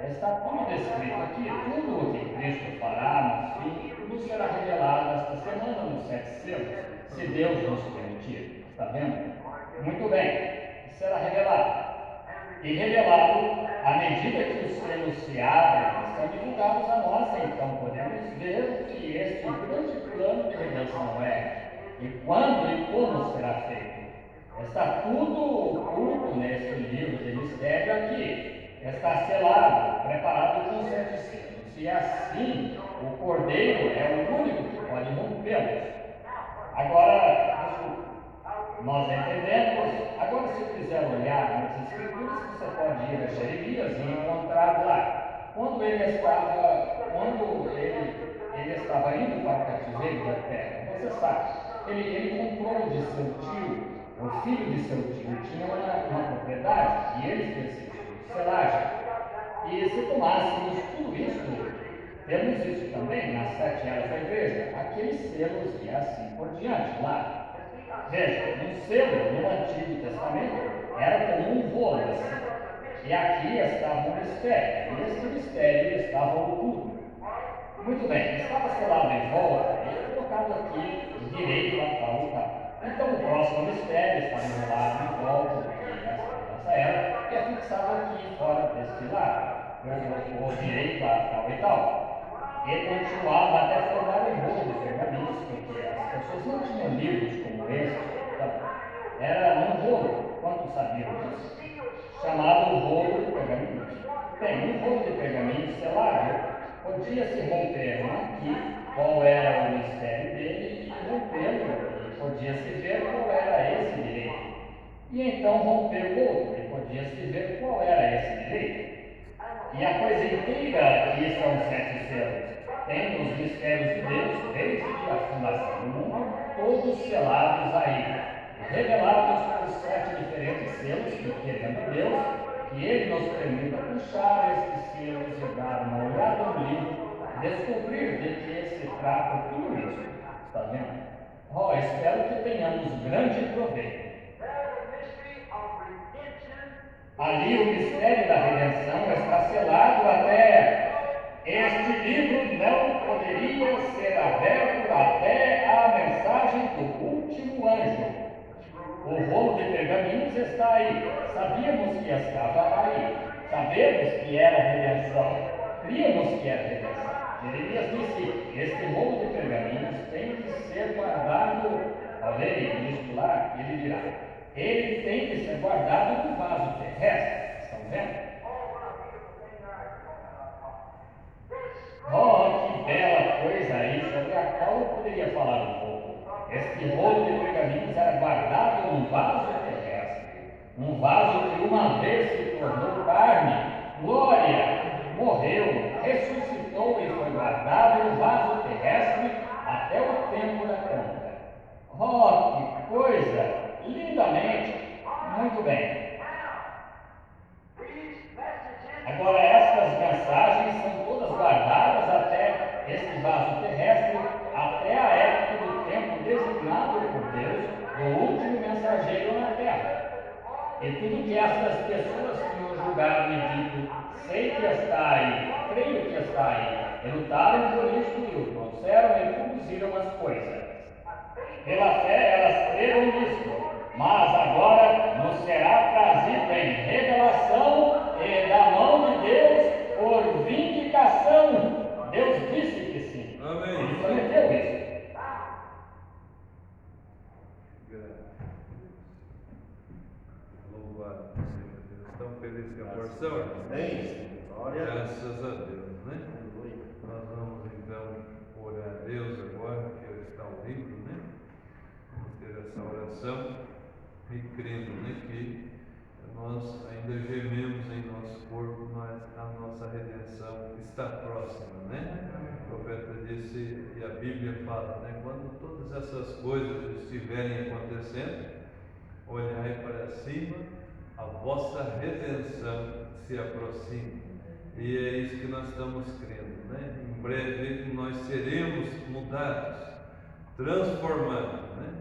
está tudo descrito aqui, tudo o que Cristo fará no fim nos será revelado esta semana nos 7 selos. Se Deus nos permitir, está vendo? Muito bem, será revelado. E revelado, à medida que os selos se abrem, são divulgados a nós, então podemos ver o que este grande plano de redenção é, e quando e como será feito. Está tudo oculto neste livro de mistério aqui. Está selado, preparado com 7 selos, e assim o Cordeiro é o único que pode rompê-los. Agora, nós entendemos. Agora, se quiser olhar nas Escrituras, você pode ir a Jeremias e encontrar lá. Quando ele estava indo para o cativeiro da terra, você sabe, ele comprou de seu tio, o filho de seu tio tinha uma propriedade e ele fez selagem. E se tomássemos tudo isso, temos isso também nas 7 eras da igreja, aqueles selos e assim por diante lá. Veja, um selo no Antigo Testamento era como um rolo assim. E aqui estava um mistério, e esse mistério estava oculto. Muito bem, estava selado em volta e colocado aqui direito a tal e tal. Então o próximo mistério estava enrolado em volta dessa era e é fixado aqui fora deste lado, o direito a tal e tal. E continuava até formar um rolo de pergaminhos, porque as pessoas não tinham livros como este. Então, era um rolo, quantos sabiam disso? Chamado rolo de pergaminhos. Bem, um rolo de pergaminhos selado podia-se romper aqui qual era o mistério dele e rompê-lo, e podia-se ver qual era esse direito. E então romper o outro, e podia-se ver qual era esse direito. E a coisa inteira que são 7 selos tem os mistérios de Deus desde a fundação do mundo, todos selados aí, revelados por 7 diferentes selos, que querendo Deus, que Ele nos permita puxar estes selos e dar uma olhada no livro, descobrir de que se trata tudo isso. Está vendo? Espero que tenhamos grande proveito. Ali o mistério da redenção está selado até este livro não poderia ser aberto até a mensagem do último anjo. O rolo de pergaminhos está aí. Sabíamos que estava aí. Sabemos que era redenção. Críamos que era redenção. Jeremias disse: este rolo de pergaminhos tem que ser guardado. Ao ler isto lá, ele dirá: ele tem que ser guardado no vaso terrestre. Estão vendo? Que bela coisa aí, sobre a qual eu poderia falar um pouco. Este rolo de pergaminhos era guardado num vaso terrestre. Um vaso que uma vez se tornou carne, glória, morreu, ressuscitou e foi guardado no vaso terrestre até o tempo da conta. Que coisa! Lindamente! Muito bem. Agora, estas mensagens são todas guardadas até este vaso terrestre, até a época do tempo designado por Deus, do último mensageiro na terra. E tudo que essas pessoas tinham julgado e dito: sei que está aí, creio que está aí, e lutaram por isso e o trouxeram e produziram as coisas. Pela fé elas creram nisso, mas agora nos será trazido em revelação e da mão de Deus por vindicação. Deus disse que sim. Amém. Ele prometeu isso. Louvado seja Deus. Tão feliz com a porção? Amém. Glória. Graças a Deus, né? Nós vamos então orar a Deus agora, que está o livro, né? Vamos ter essa oração e crendo, né, que nós ainda gememos em nosso corpo, mas a nossa redenção está próxima, né? O profeta disse, e a Bíblia fala, né? Quando todas essas coisas estiverem acontecendo, olhai para cima, a vossa redenção se aproxima. E é isso que nós estamos crendo, né? Em breve nós seremos mudados, transformados, né?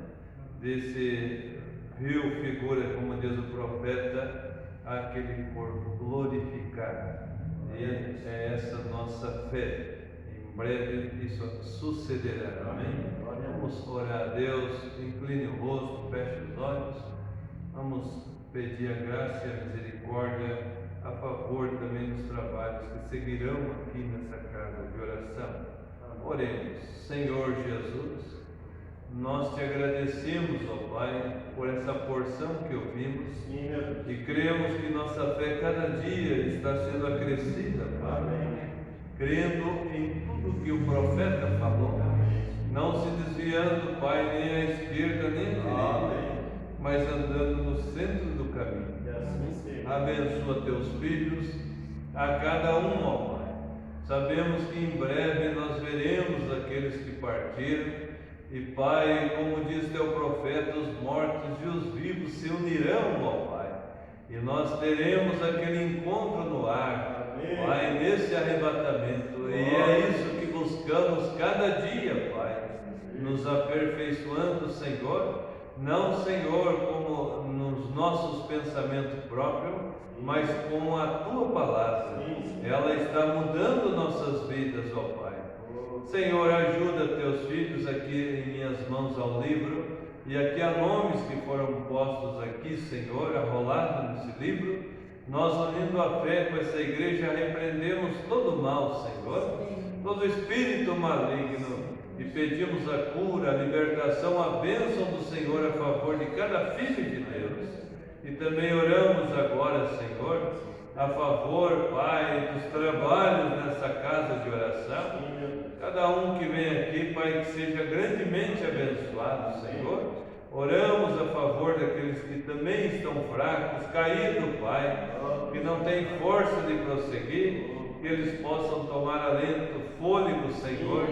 Desse rio figura, como diz o profeta, aquele corpo glorificado. E é essa nossa fé. Em breve isso sucederá. Amém? Vamos orar a Deus, incline o rosto, feche os olhos. Vamos pedir a graça e a misericórdia a favor também dos trabalhos que seguirão aqui nessa casa de oração. Oremos. Senhor Jesus, nós te agradecemos, ó Pai, por essa porção que ouvimos e cremos que nossa fé cada dia está sendo acrescida, Pai, crendo em tudo que o profeta falou, não se desviando, Pai, nem à esquerda nem à direita, mas andando no centro do caminho. Abençoa teus filhos, a cada um, ó Pai. Sabemos que em breve nós veremos aqueles que partiram. E Pai, como diz teu profeta, os mortos e os vivos se unirão, ó Pai, e nós teremos aquele encontro no ar, Pai, nesse arrebatamento, e é isso que buscamos cada dia, Pai, nos aperfeiçoando, Senhor, não, Senhor, como nos nossos pensamentos próprios, mas com a tua palavra. Ela está mudando nossas vidas, ó Pai. Senhor, ajuda teus filhos aqui em minhas mãos ao livro, e aqui há nomes que foram postos aqui, Senhor, arrolados nesse livro. Nós, unindo a fé com essa igreja, repreendemos todo o mal, Senhor, todo espírito maligno, e pedimos a cura, a libertação, a bênção do Senhor a favor de cada filho de Deus. E também oramos agora, Senhor, a favor, Pai, dos trabalhos nessa casa de oração. Cada um que vem aqui, Pai, que seja grandemente abençoado, Senhor. Oramos a favor daqueles que também estão fracos, caídos, Pai, que não têm força de prosseguir, que eles possam tomar alento, fôlego, Senhor,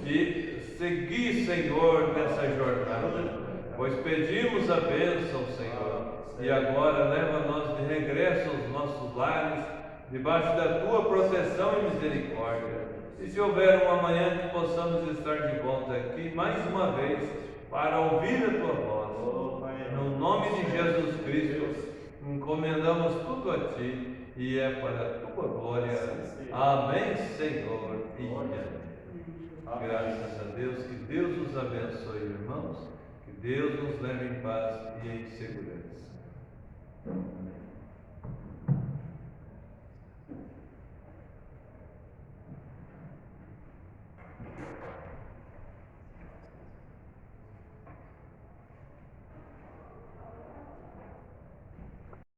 e seguir, Senhor, nessa jornada. Pois pedimos a bênção, Senhor, e agora leva-nos de regresso aos nossos lares, debaixo da Tua proteção e misericórdia. E se houver um amanhã que possamos estar de volta aqui mais uma vez para ouvir a Tua voz, no nome de Jesus Cristo, encomendamos tudo a Ti e é para a Tua glória. Amém, Senhor, e amém. Graças a Deus, que Deus nos abençoe, irmãos, que Deus nos leve em paz e em segurança. Amém.